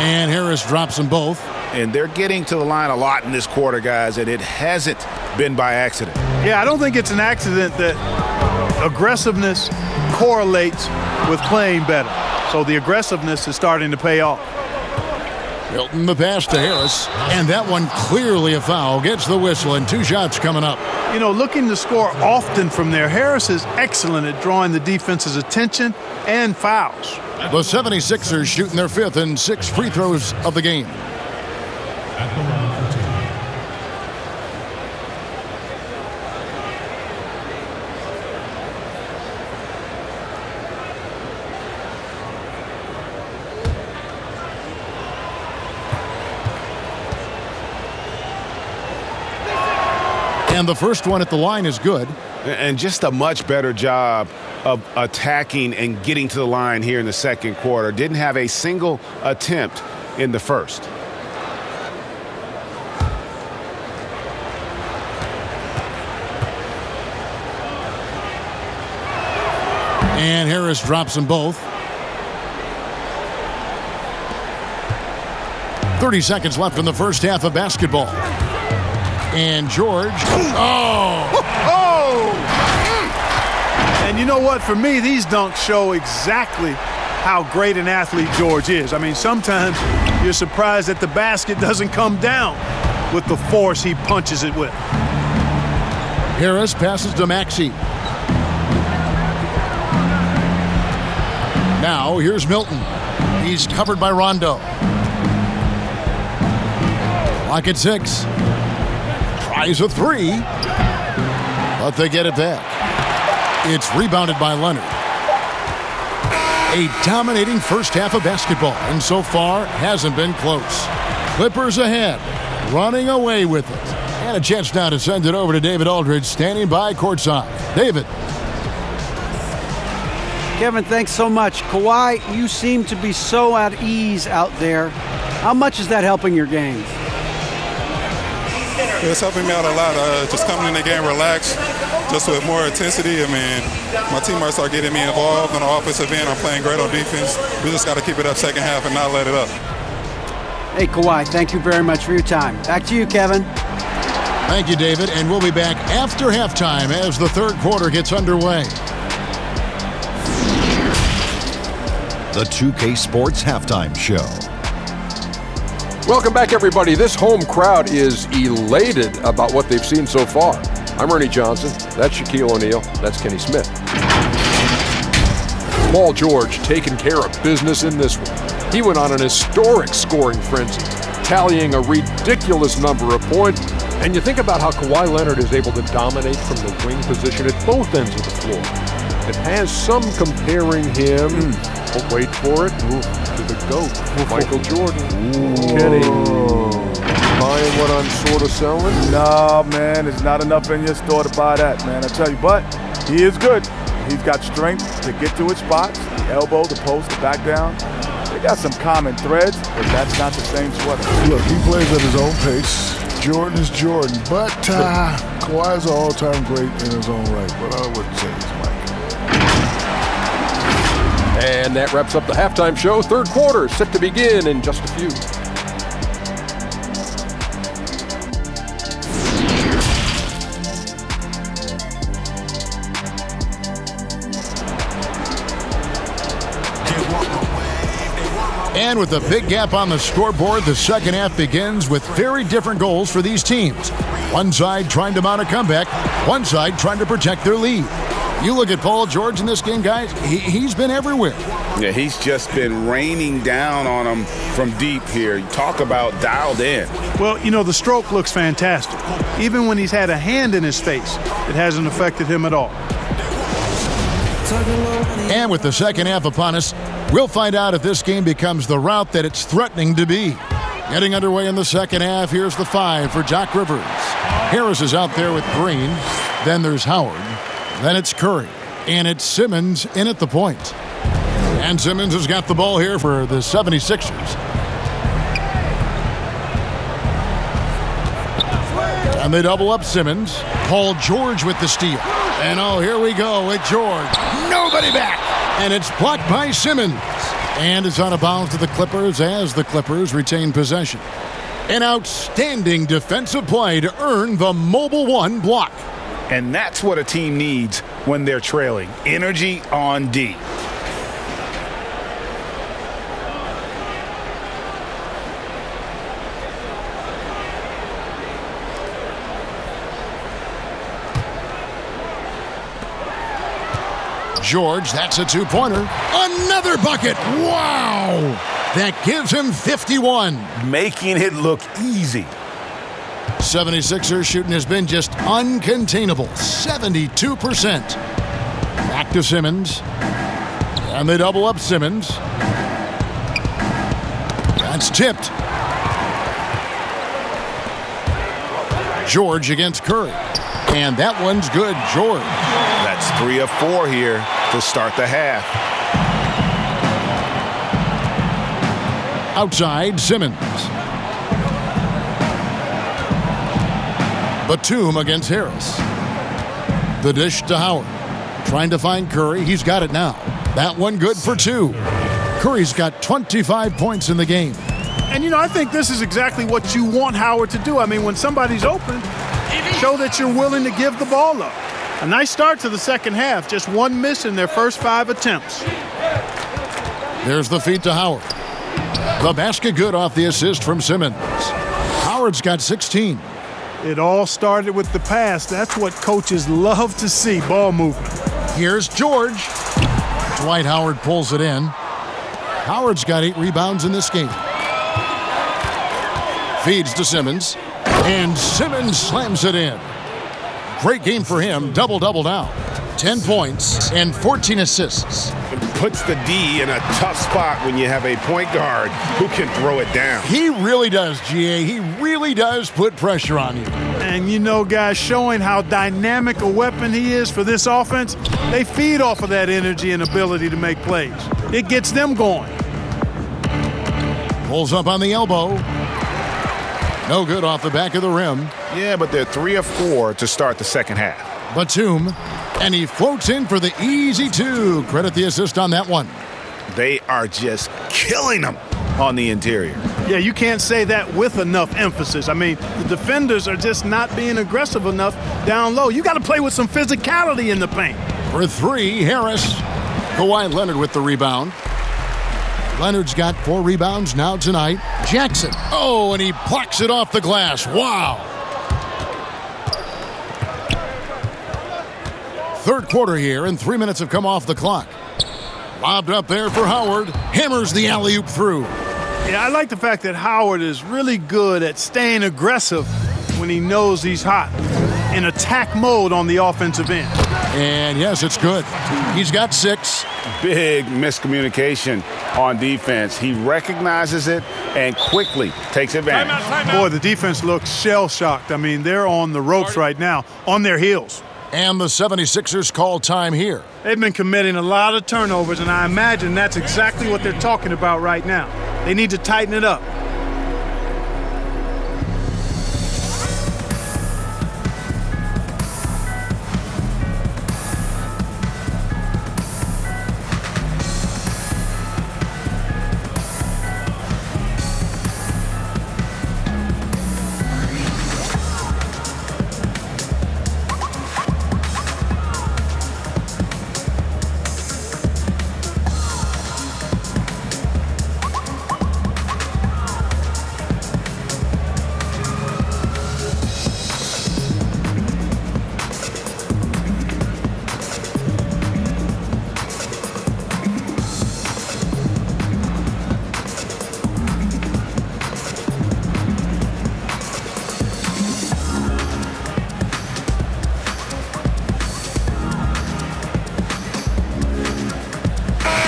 E: And Harris drops them both.
F: And they're getting to the line a lot in this quarter, guys, and it hasn't been by accident.
H: Yeah, I don't think it's an accident that aggressiveness correlates with playing better. So the aggressiveness is starting to pay off.
E: Hilton the pass to Harris, and that one clearly a foul. Gets the whistle, and 2 shots coming up.
H: You know, looking to score often from there, Harris is excellent at drawing the defense's attention and fouls.
E: The 76ers shooting their 5th and 6th free throws of the game.
I: At the line for 2.
E: And the first one at the line is good.
F: And just a much better job of attacking and getting to the line here in the second quarter. Didn't have a single attempt in the first.
E: And Harris drops them both. 30 seconds left in the first half of basketball. And George.
H: And you know what? For me, these dunks show exactly how great an athlete George is. I mean, sometimes you're surprised that the basket doesn't come down with the force he punches it with.
E: Harris passes to Maxey. Now, here's Milton. He's covered by Rondo. Clock at 6. Tries a 3. But they get it back. It's rebounded by Leonard. A dominating first half of basketball, and so far hasn't been close. Clippers ahead, running away with it. And a chance now to send it over to David Aldridge, standing by courtside. David.
G: Kevin, thanks so much. Kawhi, you seem to be so at ease out there. How much is that helping your game?
L: It's helping me out a lot. Just coming in the game relaxed, just with more intensity. I mean, my teammates are getting me involved on the offensive end. I'm playing great on defense. We just got to keep it up second half and not let it up.
G: Hey, Kawhi, thank you very much for your time. Back to you, Kevin.
E: Thank you, David, and we'll be back after halftime as the third quarter gets underway.
M: The 2K Sports Halftime Show.
N: Welcome back, everybody. This home crowd is elated about what they've seen so far. I'm Ernie Johnson. That's Shaquille O'Neal. That's Kenny Smith. Paul George taking care of business in this one. He went on an historic scoring frenzy, tallying a ridiculous number of points. And you think about how Kawhi Leonard is able to dominate from the wing position at both ends of the floor. It has some comparing him, wait for it, to the GOAT, Michael Jordan. Kenny, buying what I'm sort of selling?
O: No, man, there's not enough in your store to buy that, man, I tell you. But he is good. He's got strength to get to his spots, the elbow, the post, the back down. They got some common threads, but that's not the same sweater.
P: Look, he plays at his own pace. Jordan is Jordan, but Kawhi is an all-time great in his own right, but I wouldn't say he's Mike.
N: And that wraps up the halftime show. Third quarter set to begin in just a few.
E: And with a big gap on the scoreboard, the second half begins with very different goals for these teams. One side trying to mount a comeback, one side trying to protect their lead. You look at Paul George in this game, guys, he's been everywhere.
F: Yeah, he's just been raining down on him from deep here. You talk about dialed in.
H: Well, you know, the stroke looks fantastic. Even when he's had a hand in his face, it hasn't affected him at all.
E: And with the second half upon us, we'll find out if this game becomes the rout that it's threatening to be. Getting underway in the second half, here's the 5 for Doc Rivers. Harris is out there with Green. Then there's Howard. Then it's Curry. And it's Simmons in at the point. And Simmons has got the ball here for the 76ers. And they double up Simmons. Paul George with the steal. And oh, here we go with George. Nobody back. And it's blocked by Simmons. And it's out of bounds to the Clippers as the Clippers retain possession. An outstanding defensive play to earn the Mobile One block.
F: And that's what a team needs when they're trailing. Energy on D.
E: George, that's a two-pointer. Another bucket. Wow. That gives him 51.
F: Making it look easy.
E: 76ers shooting has been just uncontainable. 72%. Back to Simmons. And they double up Simmons. That's tipped. George against Curry. And that one's good, George.
F: That's 3 of 4 here to start the half.
E: Outside, Simmons. Batum against Harris. The dish to Howard. Trying to find Curry. He's got it now. That one good for 2. Curry's got 25 points in the game.
H: And, you know, I think this is exactly what you want Howard to do. I mean, when somebody's open, show that you're willing to give the ball up. A nice start to the second half. Just one miss in their first 5 attempts.
E: There's the feed to Howard. The basket good off the assist from Simmons. Howard's got 16.
H: It all started with the pass. That's what coaches love to see, ball movement.
E: Here's George. Dwight Howard pulls it in. Howard's got 8 rebounds in this game. Feeds to Simmons. And Simmons slams it in. Great game for him. Double-double now. 10 points and 14 assists.
F: It puts the D in a tough spot when you have a point guard who can throw it down.
E: He really does, GA. He really does put pressure on you.
H: And you know, guys, showing how dynamic a weapon he is for this offense, they feed off of that energy and ability to make plays. It gets them going.
E: Pulls up on the elbow. No good off the back of the rim.
F: Yeah, but they're 3 of 4 to start the second half.
E: Batum, and he floats in for the easy two. Credit the assist on that one.
F: They are just killing them on the interior.
H: Yeah, you can't say that with enough emphasis. I mean, the defenders are just not being aggressive enough down low. You got to play with some physicality in the paint.
E: For three, Harris. Kawhi Leonard with the rebound. Leonard's got 4 rebounds now tonight. Jackson. Oh, and he plucks it off the glass. Wow. Third quarter here, and 3 minutes have come off the clock. Lobbed up there for Howard. Hammers the alley-oop through.
H: Yeah, I like the fact that Howard is really good at staying aggressive when he knows he's hot. In attack mode on the offensive end.
E: And yes, it's good. He's got 6.
F: Big miscommunication on defense. He recognizes it and quickly takes advantage.
H: Boy, the defense looks shell-shocked. I mean, they're on the ropes right now, on their heels.
E: And the 76ers call time here.
H: They've been committing a lot of turnovers, and I imagine that's exactly what they're talking about right now. They need to tighten it up.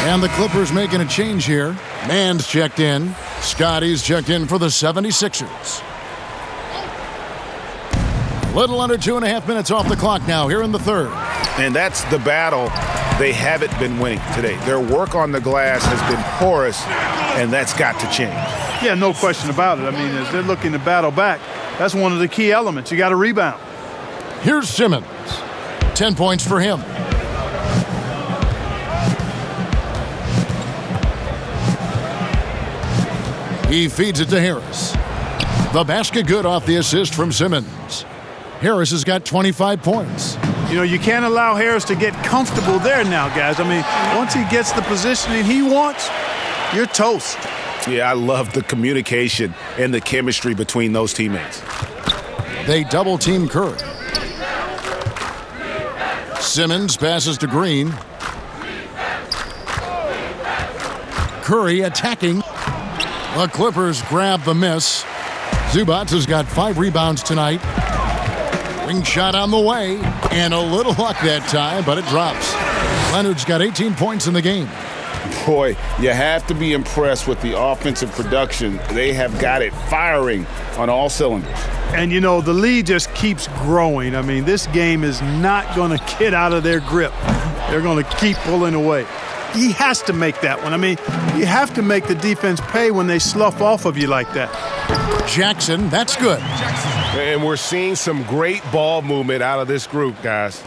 E: And the Clippers making a change here. Mann's checked in. Scotty's checked in for the 76ers. Little under 2.5 minutes off the clock now here in the third.
F: And that's the battle they haven't been winning today. Their work on the glass has been porous, and that's got to change.
H: Yeah, no question about it. I mean, as they're looking to battle back, that's one of the key elements. You got to rebound.
E: Here's Simmons. 10 points for him. He feeds it to Harris. The basket good off the assist from Simmons. Harris has got 25 points.
H: You know, you can't allow Harris to get comfortable there now, guys. I mean, once he gets the positioning he wants, you're toast.
F: Yeah, I love the communication and the chemistry between those teammates.
E: They double-team Curry. Simmons passes to Green. Curry attacking. The Clippers grab the miss. Zubac has got 5 rebounds tonight. Ring shot on the way, and a little luck that time, but it drops. Leonard's got 18 points in the game.
F: Boy, you have to be impressed with the offensive production. They have got it firing on all cylinders.
H: And, you know, the lead just keeps growing. I mean, this game is not going to get out of their grip. They're going to keep pulling away. He has to make that one. I mean, you have to make the defense pay when they slough off of you like that.
E: Jackson, that's good.
J: And we're seeing some great ball movement out of this group, guys.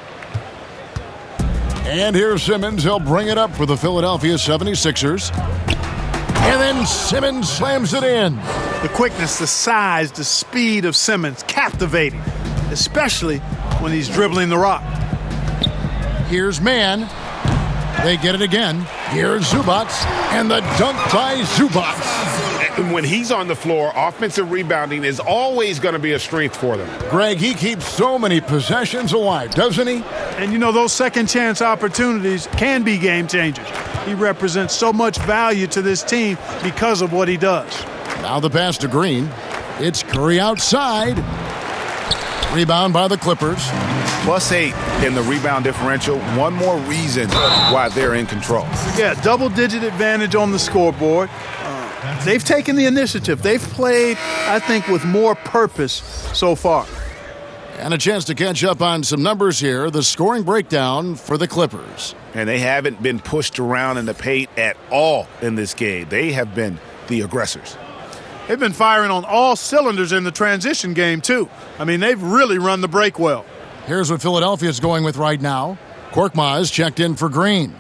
E: And here's Simmons. He'll bring it up for the Philadelphia 76ers. And then Simmons slams it in.
H: The quickness, the size, the speed of Simmons, captivating, especially when he's dribbling the rock.
E: Here's Mann. They get it again. Here's Zubac, and the dunk by Zubac.
F: And when he's on the floor, offensive rebounding is always going to be a strength for them.
E: Greg, he keeps so many possessions alive, doesn't he?
H: And, you know, those second-chance opportunities can be game changers. He represents so much value to this team because of what he does.
E: Now the pass to Green. It's Curry outside. Rebound by the Clippers.
F: +8 in the rebound differential. One more reason why they're in control.
H: Yeah, double-digit advantage on the scoreboard. They've taken the initiative. They've played, I think, with more purpose so far.
E: And a chance to catch up on some numbers here. The scoring breakdown for the Clippers.
F: And they haven't been pushed around in the paint at all in this game. They have been the aggressors.
H: They've been firing on all cylinders in the transition game, too. I mean, they've really run the break well.
E: Here's what Philadelphia's going with right now. Korkmaz checked in for Green.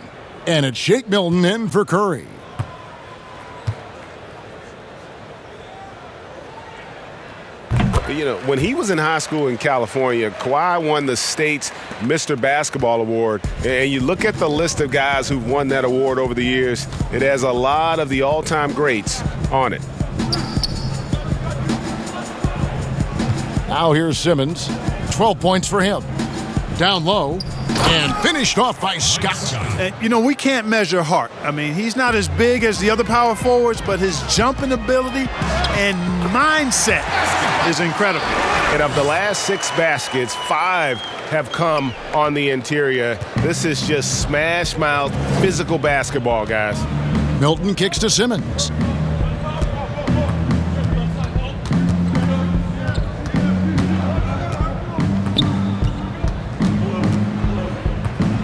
E: And it's Shake Milton in for Curry.
J: You know, when he was in high school in California, Kawhi won the state's Mr. Basketball Award. And you look at the list of guys who've won that award over the years, it has a lot of the all-time greats on it.
E: Now here's Simmons. 12 points for him. Down low. And finished off by Scott.
H: And, you know, we can't measure Hart. I mean, he's not as big as the other power forwards, but his jumping ability and mindset is incredible.
J: And of the last 6 baskets, 5 have come on the interior. This is just smash mouth physical basketball, guys.
E: Milton kicks to Simmons.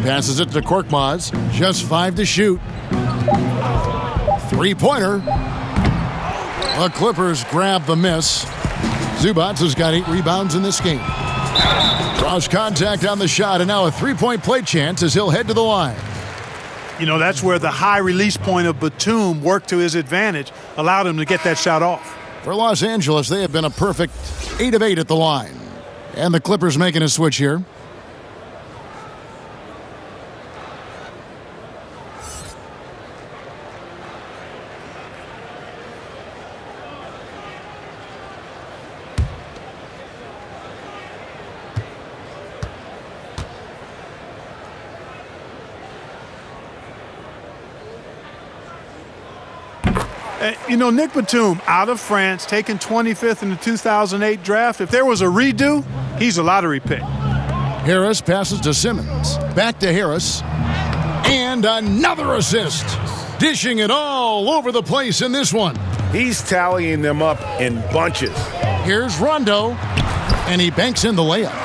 E: Passes it to Korkmaz. Just 5 to shoot. 3-pointer. The Clippers grab the miss. Zubac has got 8 rebounds in this game. Draws contact on the shot, and now a 3-point play chance as he'll head to the line.
H: You know, that's where the high release point of Batum worked to his advantage, allowed him to get that shot off.
E: For Los Angeles, they have been a perfect 8 of 8 at the line. And the Clippers making a switch here.
H: You know, Nick Batum, out of France, taken 25th in the 2008 draft. If there was a redo, he's a lottery pick.
E: Harris passes to Simmons. Back to Harris. And another assist. Dishing it all over the place in this one.
J: He's tallying them up in bunches.
E: Here's Rondo. And he banks in the layup.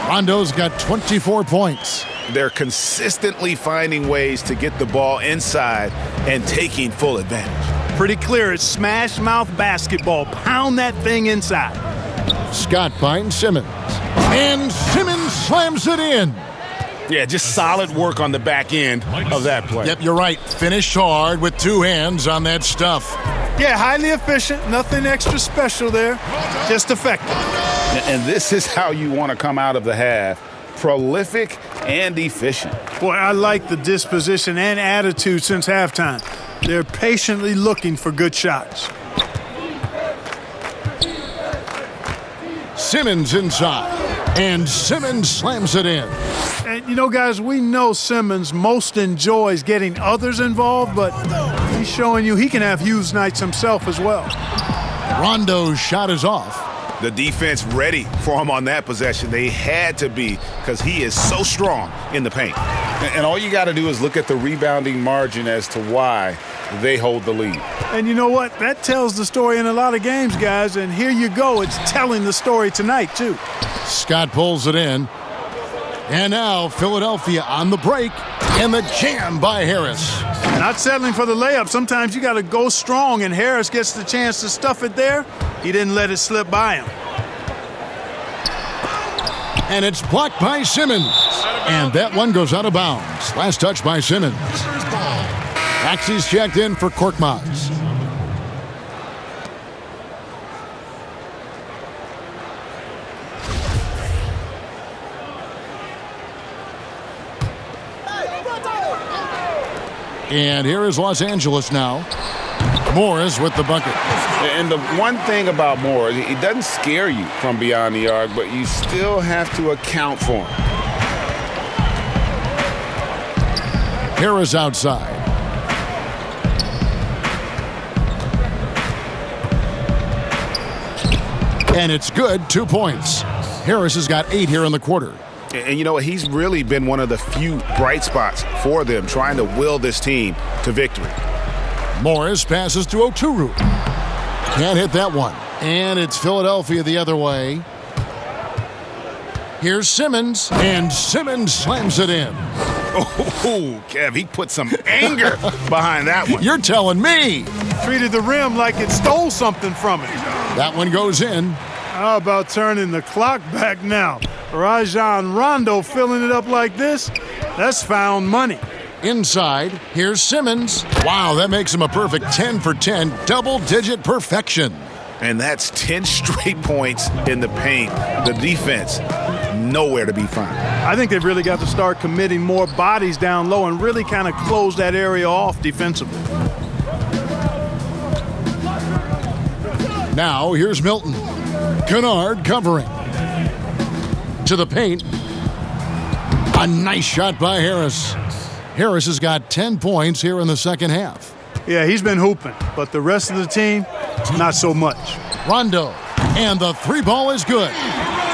E: Rondo's got 24 points.
F: They're consistently finding ways to get the ball inside and taking full advantage.
H: Pretty clear, it's smash mouth basketball. Pound that thing inside.
E: Scott finds Simmons. And Simmons slams it in.
F: Yeah, just solid work on the back end of that play.
E: Yep, you're right. Finished hard with 2 hands on that stuff.
H: Yeah, highly efficient. Nothing extra special there. Just effective.
F: And this is how you want to come out of the half. Prolific and efficient.
H: Boy, I like the disposition and attitude since halftime. They're patiently looking for good shots.
E: Simmons inside. And Simmons slams it in.
H: And, you know, guys, we know Simmons most enjoys getting others involved, but he's showing you he can have Hughes nights himself as well.
E: Rondo's shot is off.
F: The defense ready for him on that possession. They had to be because he is so strong in the paint. And all you got to do is look at the rebounding margin as to why they hold the lead.
H: And you know what? That tells the story in a lot of games, guys. And here you go. It's telling the story tonight, too.
E: Scott pulls it in. And now Philadelphia on the break. And the jam by Harris.
H: Not settling for the layup. Sometimes you got to go strong, and Harris gets the chance to stuff it there. He didn't let it slip by him.
E: And it's blocked by Simmons. And that one goes out of bounds. Last touch by Simmons. Maxey's checked in for Korkmaz. And here is Los Angeles now. Morris with the bucket.
F: And the one thing about Morris, he doesn't scare you from beyond the arc, but you still have to account for him.
E: Harris outside. And it's good, 2 points. Harris has got 8 here in the quarter.
F: And you know what? He's really been one of the few bright spots for them, trying to will this team to victory.
E: Morris passes to Oturu. Can't hit that one. And it's Philadelphia the other way. Here's Simmons. And Simmons slams it in.
F: Oh, Kev, he put some anger behind that one.
E: You're telling me.
H: Treated the rim like it stole something from it.
E: That one goes in.
H: How about turning the clock back now? Rajon Rondo filling it up like this, that's found money.
E: Inside, here's Simmons. Wow, that makes him a perfect 10 for 10, double-digit perfection.
F: And that's 10 straight points in the paint. The defense, nowhere to be found.
H: I think they've really got to start committing more bodies down low and really kind of close that area off defensively.
E: Now, here's Milton. Kennard covering. To the paint. A nice shot by Harris. Harris has got 10 points here in the second half.
H: Yeah, he's been hooping, but the rest of the team, not so much.
E: Rondo, and the three ball is good.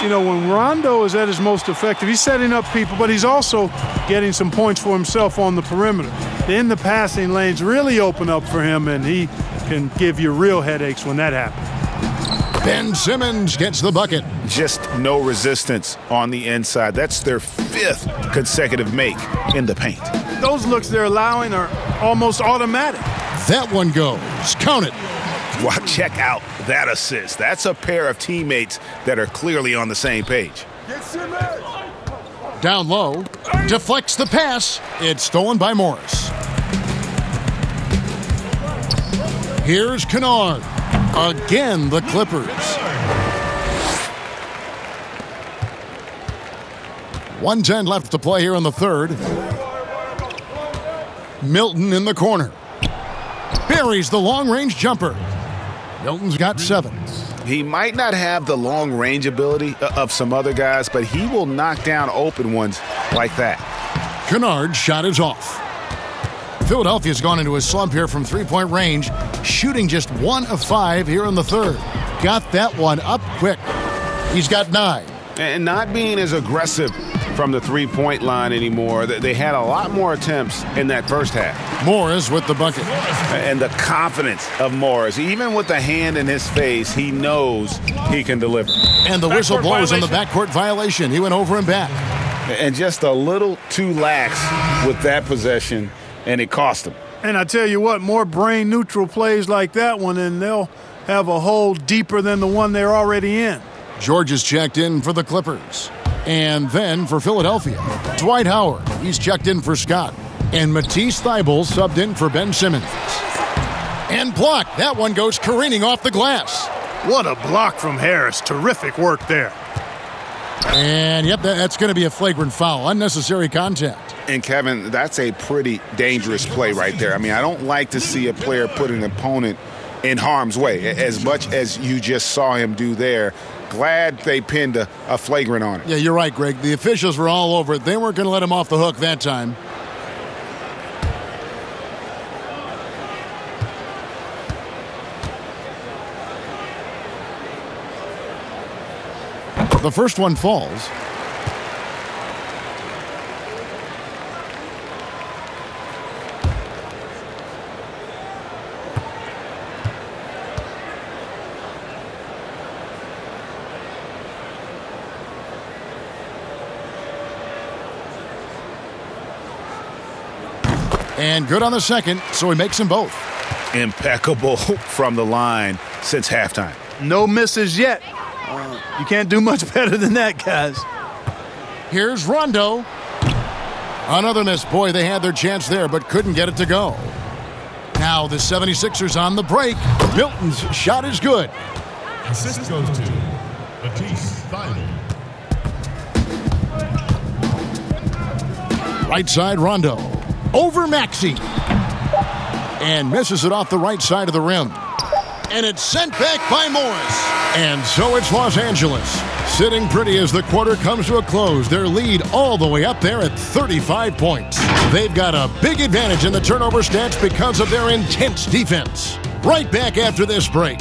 H: You know, when Rondo is at his most effective, he's setting up people, but he's also getting some points for himself on the perimeter. Then the passing lanes really open up for him, and he can give you real headaches when that happens.
E: Ben Simmons gets the bucket.
F: Just no resistance on the inside. That's their 5th consecutive make in the paint.
H: Those looks they're allowing are almost automatic.
E: That one goes. Count it.
F: Wow, check out that assist. That's a pair of teammates that are clearly on the same page.
E: Down low. Deflects the pass. It's stolen by Morris. Here's Kennard. Again, the Clippers. 1:10 left to play here in the third. Milton in the corner. Buries the long-range jumper. Milton's got 7.
F: He might not have the long-range ability of some other guys, but he will knock down open ones like that.
E: Kennard's shot is off. Philadelphia's gone into a slump here from three-point range, shooting just 1 of 5 here in the third. Got that one up quick. He's got 9.
F: And not being as aggressive from the three-point line anymore. They had a lot more attempts in that first half.
E: Morris with the bucket.
F: And the confidence of Morris. Even with the hand in his face, he knows he can deliver.
E: And the whistle blows on the backcourt violation. He went over and back.
F: And just a little too lax with that possession, and it cost him.
H: And I tell you what, more brain-neutral plays like that one, and they'll have a hole deeper than the one they're already in.
E: George is checked in for the Clippers. And then for Philadelphia, Dwight Howard. He's checked in for Scott. And Matisse Thybulle subbed in for Ben Simmons. And blocked. That one goes careening off the glass.
H: What a block from Harris. Terrific work there.
E: And, yep, that's going to be a flagrant foul. Unnecessary contact.
F: And, Kevin, that's a pretty dangerous play right there. I mean, I don't like to see a player put an opponent in harm's way, as much as you just saw him do there. Glad they pinned a flagrant on it.
E: Yeah, you're right, Greg. The officials were all over it. They weren't going to let him off the hook that time. The first one falls. And good on the second, so he makes them both.
F: Impeccable from the line since halftime.
H: No misses yet. You can't do much better than that, guys.
E: Here's Rondo. Another miss. Boy, they had their chance there, but couldn't get it to go. Now the 76ers on the break. Milton's shot is good.
I: Assist goes to Matisse Thybulle.
E: Right side, Rondo. Over Maxey. And misses it off the right side of the rim. And it's sent back by Morris. And so it's Los Angeles, sitting pretty as the quarter comes to a close. Their lead all the way up there at 35 points. They've got a big advantage in the turnover stats because of their intense defense. Right back after this break.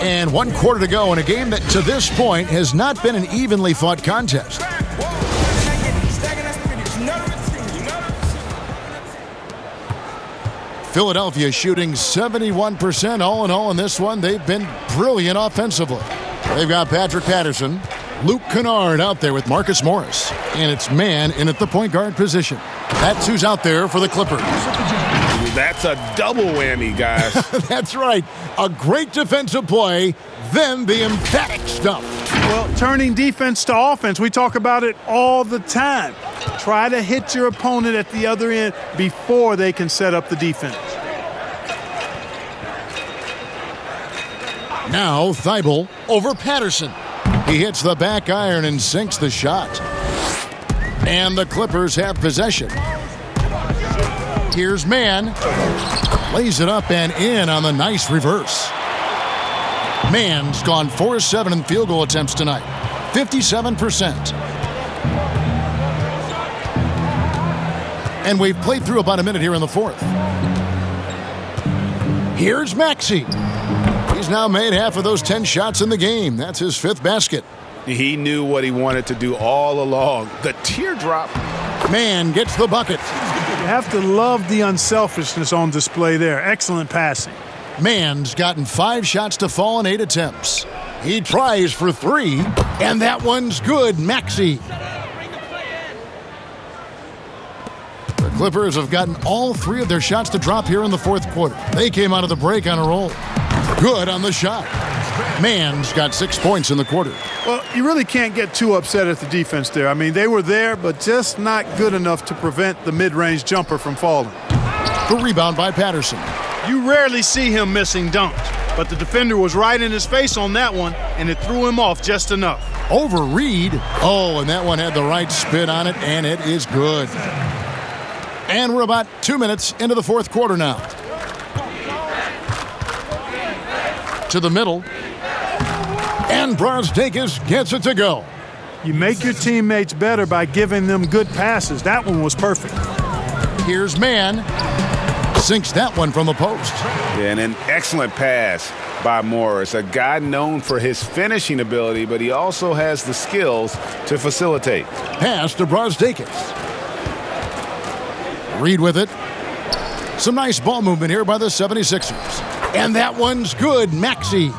E: And 1 quarter to go in a game that, to this point, has not been an evenly fought contest. Philadelphia shooting 71% all in all in this one. They've been brilliant offensively. They've got Patrick Patterson, Luke Kennard out there with Marcus Morris. And it's man in at the point guard position. That's who's out there for the Clippers.
J: That's a double whammy, guys.
E: That's right. A great defensive play, then the emphatic stuff.
H: Well, turning defense to offense, we talk about it all the time. Try to hit your opponent at the other end before they can set up the defense.
E: Now Thibault over Patterson. He hits the back iron and sinks the shot. And the Clippers have possession. Here's Mann. Lays it up and in on the nice reverse. Mann's gone 4-7 in field goal attempts tonight. 57%. And we've played through about a minute here in the fourth. Here's Maxey. He's now made half of those 10 shots in the game. That's his 5th basket.
J: He knew what he wanted to do all along. The teardrop.
E: Mann gets the bucket.
H: You have to love the unselfishness on display there. Excellent passing.
E: Mann's gotten 5 shots to fall in 8 attempts. He tries for 3, and that one's good. Maxey. The Clippers have gotten all 3 of their shots to drop here in the fourth quarter. They came out of the break on a roll. Good on the shot. Mann's got 6 points in the quarter.
H: Well, you really can't get too upset at the defense there. I mean, they were there, but just not good enough to prevent the mid-range jumper from falling.
E: The rebound by Patterson.
H: You rarely see him missing dunks, but the defender was right in his face on that one, and it threw him off just enough.
E: Over Reed. Oh, and that one had the right spin on it, and it is good. And we're about 2 minutes into the fourth quarter now. To the middle. And Brazdeikis gets it to go.
H: You make your teammates better by giving them good passes. That one was perfect.
E: Here's Mann. Sinks that one from the post.
J: Yeah, and an excellent pass by Morris. A guy known for his finishing ability, but he also has the skills to facilitate.
E: Pass to Brazdeikis. Reed with it. Some nice ball movement here by the 76ers. And that one's good. Maxey.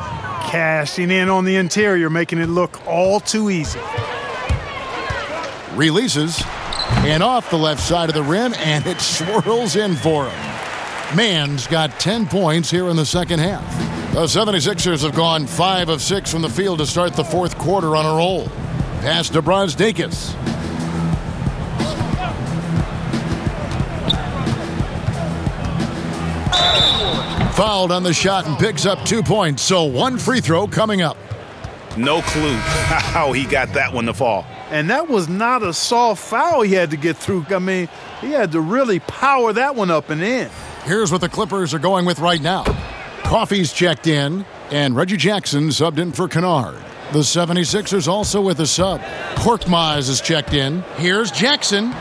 H: Cashing in on the interior, making it look all too easy.
E: Releases. And off the left side of the rim, and it swirls in for him. Mann's got 10 points here in the second half. The 76ers have gone 5 of 6 from the field to start the fourth quarter on a roll. Pass to Brazdeikis. Fouled on the shot and picks up 2 points, so 1 free throw coming up.
J: No clue how he got that one to fall.
H: And that was not a soft foul he had to get through. I mean, he had to really power that one up and in.
E: Here's what the Clippers are going with right now. Coffey's checked in, and Reggie Jackson subbed in for Kennard. The 76ers also with a sub. Korkmaz is checked in. Here's Jackson.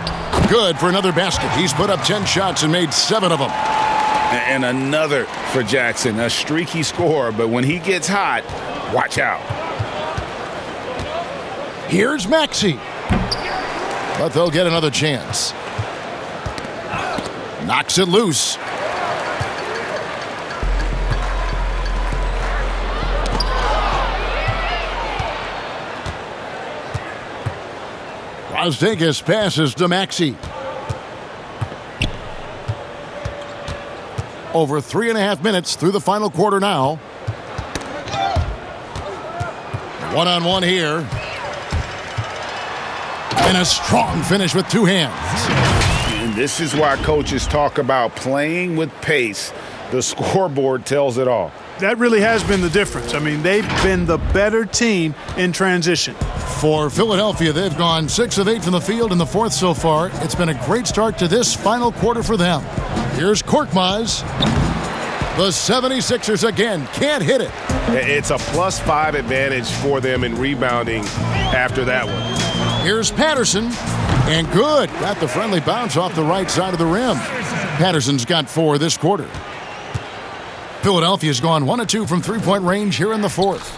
E: Good for another basket. He's put up 10 shots and made 7 of them.
J: And another for Jackson, a streaky scorer, but when he gets hot, watch out.
E: Here's Maxey. But they'll get another chance. Knocks it loose. Brazdeikis passes to Maxey. Over 3.5 minutes through the final quarter now. One-on-one here. And a strong finish with 2 hands.
J: And this is why coaches talk about playing with pace. The scoreboard tells it all.
H: That really has been the difference. I mean, they've been the better team in transition.
E: For Philadelphia, they've gone 6 of 8 from the field in the fourth so far. It's been a great start to this final quarter for them. Here's Korkmaz. The 76ers again can't hit it.
J: It's a +5 advantage for them in rebounding after that one.
E: Here's Patterson. And good. Got the friendly bounce off the right side of the rim. Patterson's got 4 this quarter. Philadelphia's gone 1 of 2 from three-point range here in the fourth.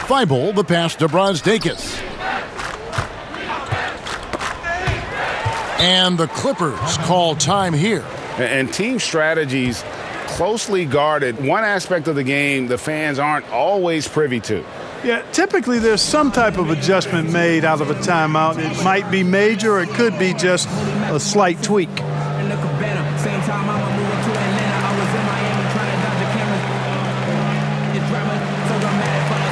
E: Thibault, the pass to Brazdeikis. And the Clippers call time here.
J: And team strategies closely guarded. One aspect of the game the fans aren't always privy to.
H: Yeah, typically there's some type of adjustment made out of a timeout. It might be major, or it could be just a slight tweak.
Q: Same time I'm moving to Atlanta. I was in Miami trying to dodge the cameras. It's drama, so dramatic for us.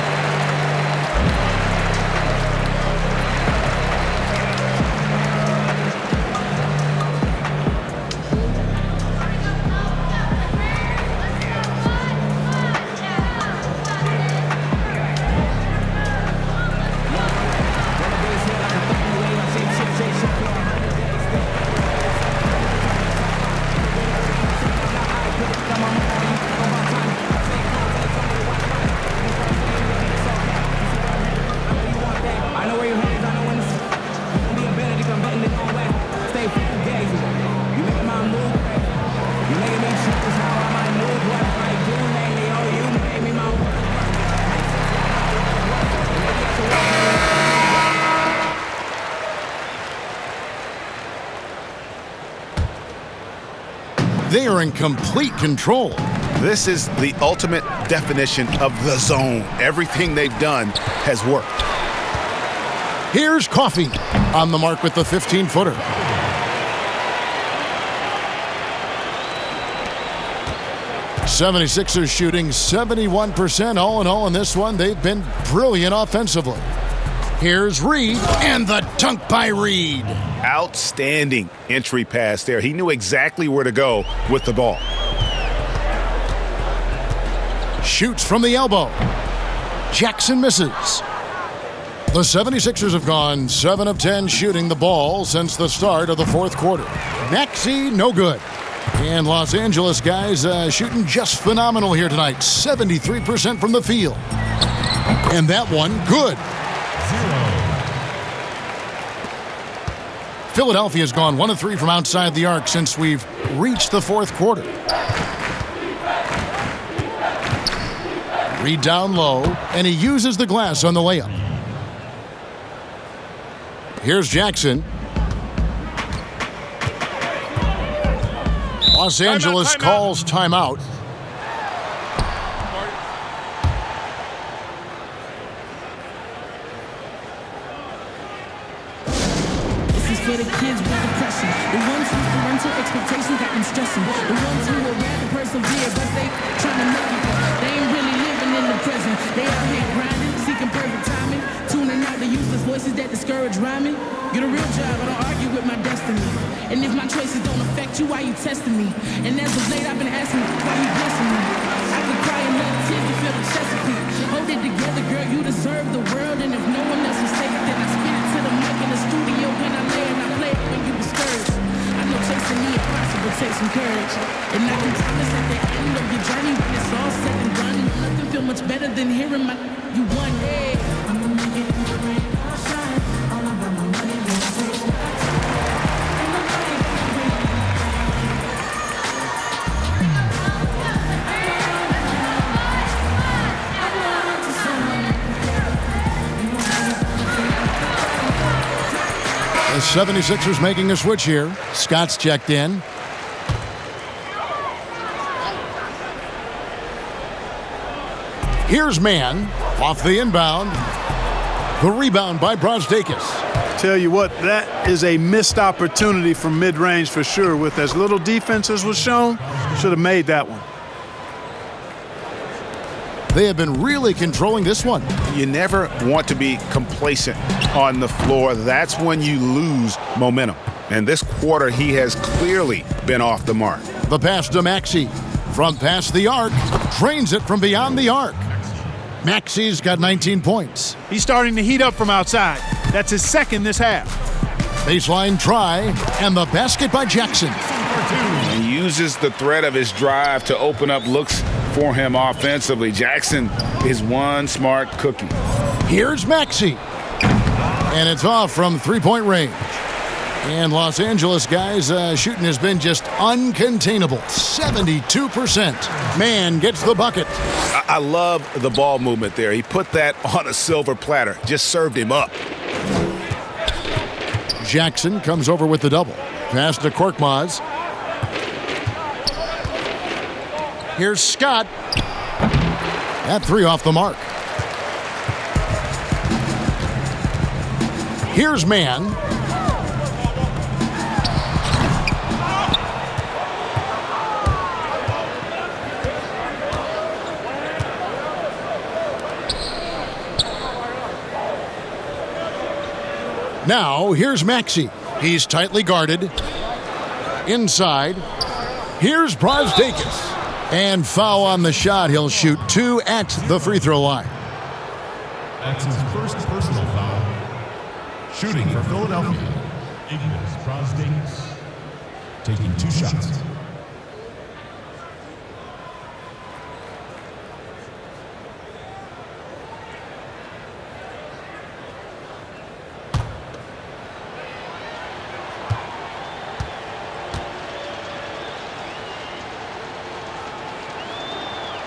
E: They are in complete control.
R: This is the ultimate definition of the zone. Everything they've done has worked.
E: Here's Coffey on the mark with the 15-footer. '76ers shooting 71% all in all in this one. They've been brilliant offensively. Here's Reed, and the dunk by Reed.
R: Outstanding entry pass there. He knew exactly where to go with the ball.
E: Shoots from the elbow. Jackson misses. The 76ers have gone 7 of 10 shooting the ball since the start of the fourth quarter. Maxey, no good. And Los Angeles guys shooting just phenomenal here tonight. 73% from the field. And that one, good. Philadelphia's gone 1 of 3 from outside the arc since we've reached the fourth quarter. Reed down low, and he uses the glass on the layup. Here's Jackson. Los Angeles calls timeout.
Q: For the kids with depression, the ones whose parental expectations got them stressing, the ones who would rather persevere, but they trying to make it. They ain't really living in the present. They out here grinding, seeking perfect timing, tuning out the useless voices that discourage rhyming. Get a real job, I don't argue with my destiny. And if my choices don't affect you, why you testing me? And as of late, I've been asking why you blessing me. I could cry and let tears to feel the Chesapeake. Hold it together, girl, you deserve the world. And if no one else will say it, then I spit it to the mic in the studio when I lay and I play it when you discouraged. I know chasing the impossible takes some courage. And I can promise at the end of your journey, when it's all said and done, nothing feel much better than hearing my you won. Hey, I'ma make it in the rain, I'll shine. All about my money, won't take my
E: The 76ers making a switch here. Scott's checked in. Here's Mann off the inbound. The rebound by Brosdakis.
H: Tell you what, that is a missed opportunity from mid-range for sure. With as little defense as was shown, should have made that one.
E: They have been really controlling this one.
R: You never want to be complacent on the floor. That's when you lose momentum. And this quarter, he has clearly been off the mark.
E: The pass to Maxey. From past the arc, drains it from beyond the arc. Maxey's got 19 points.
H: He's starting to heat up from outside. That's his second this half.
E: Baseline try, and the basket by Jackson.
F: He uses the threat of his drive to open up looks for him offensively. Jackson is one smart cookie.
E: Here's Maxey. And it's off from three-point range. And Los Angeles guys, shooting has been just uncontainable. 72%. Mann gets the bucket.
R: I love the ball movement there. He put that on a silver platter. Just served him up.
E: Jackson comes over with the double. Pass to Korkmaz. Here's Scott. That three off the mark. Here's Mann. Now, here's Maxey. He's tightly guarded. Inside. Here's Brazdeikis. And foul on the shot. He'll shoot 2 at the free throw line.
I: That's his first personal foul. Shooting for Philadelphia, Ignas Brazdeikis, taking 2 shots.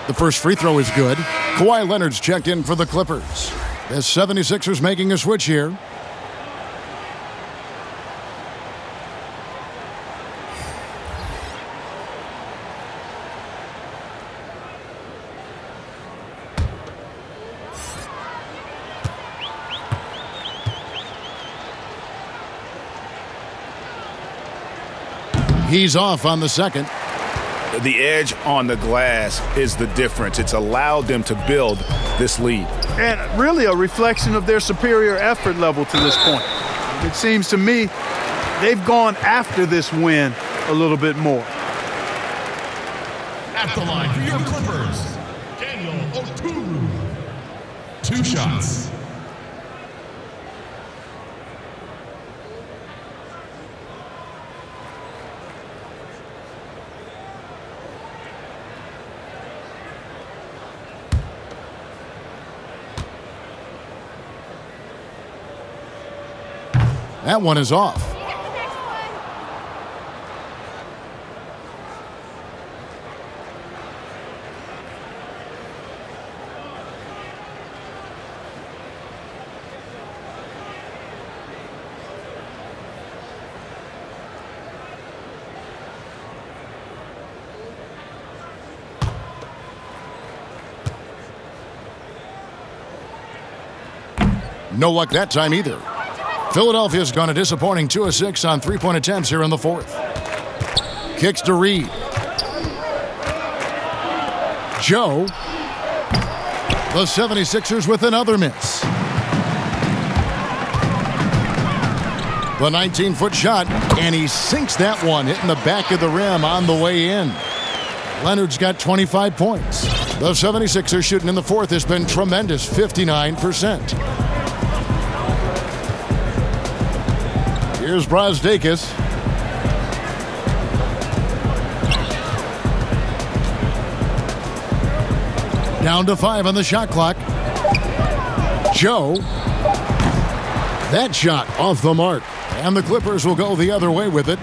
E: The first free throw is good. Kawhi Leonard's checked in for the Clippers. The 76ers making a switch here. He's off on the second.
R: The edge on the glass is the difference. It's allowed them to build this lead.
H: And really a reflection of their superior effort level to this point. It seems to me they've gone after this win a little bit more.
I: At the line for your Clippers, Daniel Oturu. 2 shots.
E: That one is off. No luck that time either. Philadelphia's gone a disappointing 2 of 6 on three-point attempts here in the fourth. Kicks to Reed. Joe. The 76ers with another miss. The 19-foot shot, and he sinks that one, hitting the back of the rim on the way in. Leonard's got 25 points. The 76ers shooting in the fourth has been tremendous, 59%. Here's Brazdeikis. Down to 5 on the shot clock. Joe. That shot off the mark. And the Clippers will go the other way with it.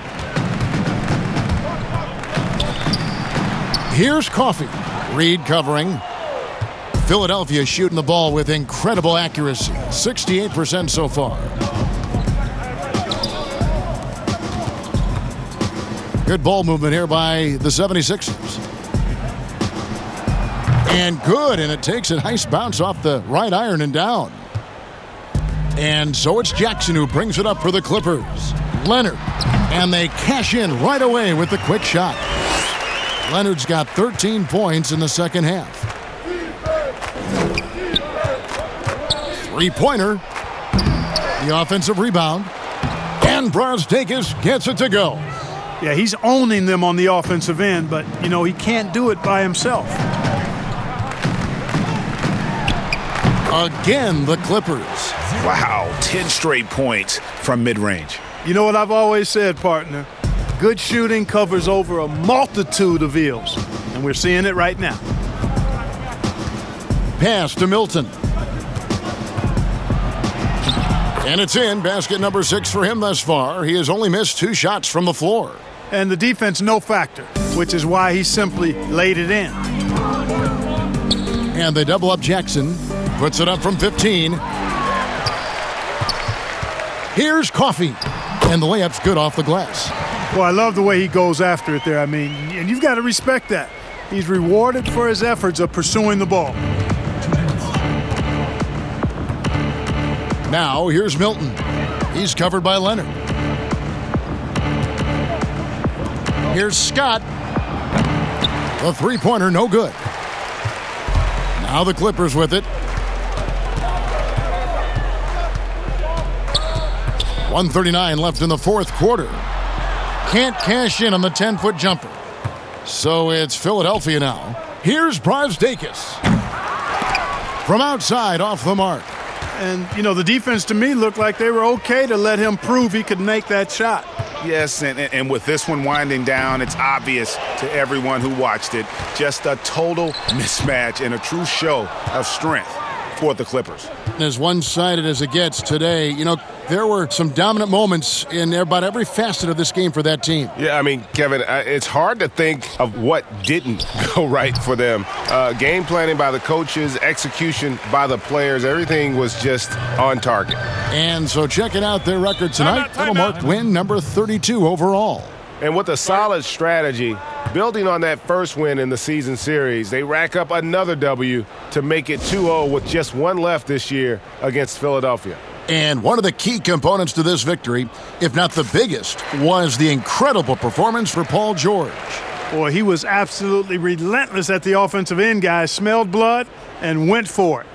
E: Here's Coffey. Reed covering. Philadelphia shooting the ball with incredible accuracy. 68% so far. Good ball movement here by the 76ers. And good, and it takes a nice bounce off the right iron and down. And so it's Jackson who brings it up for the Clippers. Leonard, and they cash in right away with the quick shot. Leonard's got 13 points in the second half. Three-pointer. The offensive rebound. And Brazdeikis gets it to go.
H: Yeah, he's owning them on the offensive end, but, you know, he can't do it by himself.
E: Again, the Clippers.
R: Wow, 10 straight points from mid-range.
H: You know what I've always said, partner? Good shooting covers over a multitude of ills, and we're seeing it right now.
E: Pass to Milton. And it's in. Basket number 6 for him thus far. He has only missed 2 shots from the floor.
H: And the defense, no factor, which is why he simply laid it in.
E: And they double up Jackson. Puts it up from 15. Here's Coffey. And the layup's good off the glass.
H: Well, I love the way he goes after it there. I mean, and you've got to respect that. He's rewarded for his efforts of pursuing the ball.
E: Now, here's Milton. He's covered by Leonard. Here's Scott. The three-pointer, no good. Now the Clippers with it. 1:39 left in the fourth quarter. Can't cash in on the 10-foot jumper. So it's Philadelphia now. Here's Brazdeikis. From outside, off the mark.
H: And, you know, the defense to me looked like they were okay to let him prove he could make that shot.
R: Yes, and with this one winding down, it's obvious to everyone who watched it. Just a total mismatch and a true show of strength for the Clippers.
E: As one-sided as it gets today, you know, there were some dominant moments in about every facet of this game for that team.
J: Yeah, I mean, Kevin, it's hard to think of what didn't go right for them. Game planning by the coaches, execution by the players, everything was just on target.
E: And so checking out their record tonight, little marked win number 32 overall.
J: And with a solid strategy, building on that first win in the season series, they rack up another W to make it 2-0 with just one left this year against Philadelphia.
E: And one of the key components to this victory, if not the biggest, was the incredible performance for Paul George.
H: Boy, he was absolutely relentless at the offensive end, guys. Smelled blood and went for it.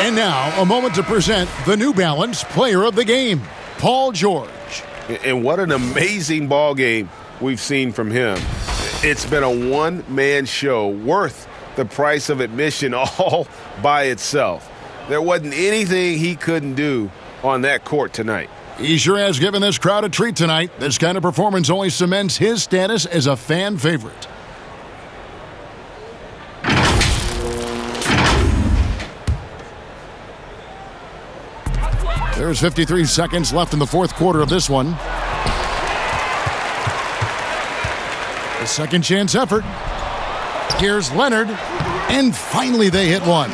E: And now, a moment to present the New Balance Player of the Game, Paul George.
J: And what an amazing ball game we've seen from him. It's been a one-man show worth the price of admission all by itself. There wasn't anything he couldn't do on that court tonight.
E: He sure has given this crowd a treat tonight. This kind of performance only cements his status as a fan favorite. There's 53 seconds left in the fourth quarter of this one. A second chance effort. Here's Leonard. And finally they hit one.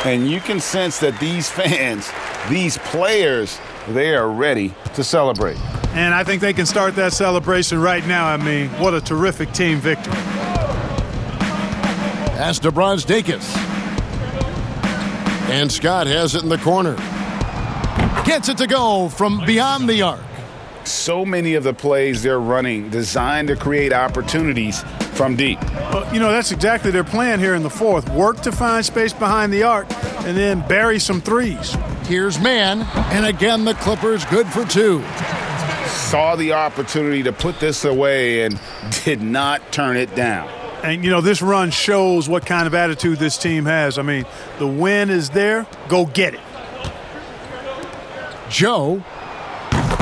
R: And you can sense that these fans, these players, they are ready to celebrate.
H: And I think they can start that celebration right now. I mean, what a terrific team victory.
E: Pass to Brazdeikis. And Scott has it in the corner. Gets it to go from beyond the arc.
R: So many of the plays they're running designed to create opportunities from deep.
H: Well, you know, that's exactly their plan here in the fourth. Work to find space behind the arc and then bury some threes.
E: Here's Mann, and again the Clippers good for two.
R: Saw the opportunity to put this away and did not turn it down.
H: And, you know, this run shows what kind of attitude this team has. I mean, the win is there. Go get it.
E: Joe,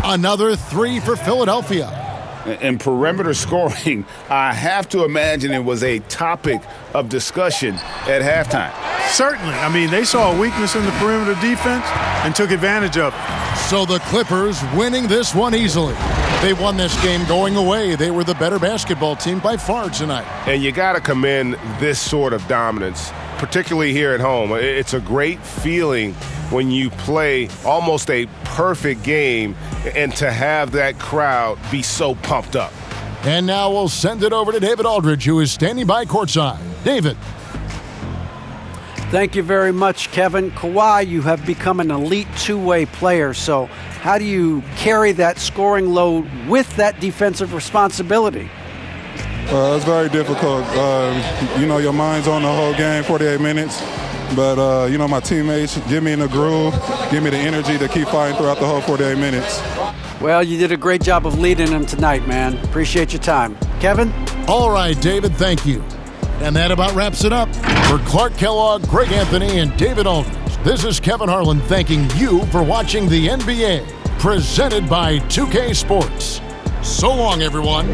E: another three for Philadelphia.
R: And perimeter scoring, I have to imagine it was a topic of discussion at halftime.
H: Certainly. I mean, they saw a weakness in the perimeter defense and took advantage of it.
E: So the Clippers winning this one easily. They won this game going away. They were the better basketball team by far tonight.
J: And you got to commend this sort of dominance, particularly here at home. It's a great feeling when you play almost a perfect game and to have that crowd be so pumped up.
E: And now we'll send it over to David Aldridge, who is standing by courtside. David.
G: Thank you very much, Kevin. Kawhi, you have become an elite two-way player, so how do you carry that scoring load with that defensive responsibility?
L: It's very difficult. You know, your mind's on the whole game, 48 minutes. But, you know, my teammates get me in the groove, give me the energy to keep fighting throughout the whole 48 minutes.
G: Well, you did a great job of leading them tonight, man. Appreciate your time. Kevin?
E: All right, David, thank you. And that about wraps it up. For Clark Kellogg, Greg Anthony, and David Aldridge, this is Kevin Harlan thanking you for watching the NBA. presented by 2K Sports. So long, everyone.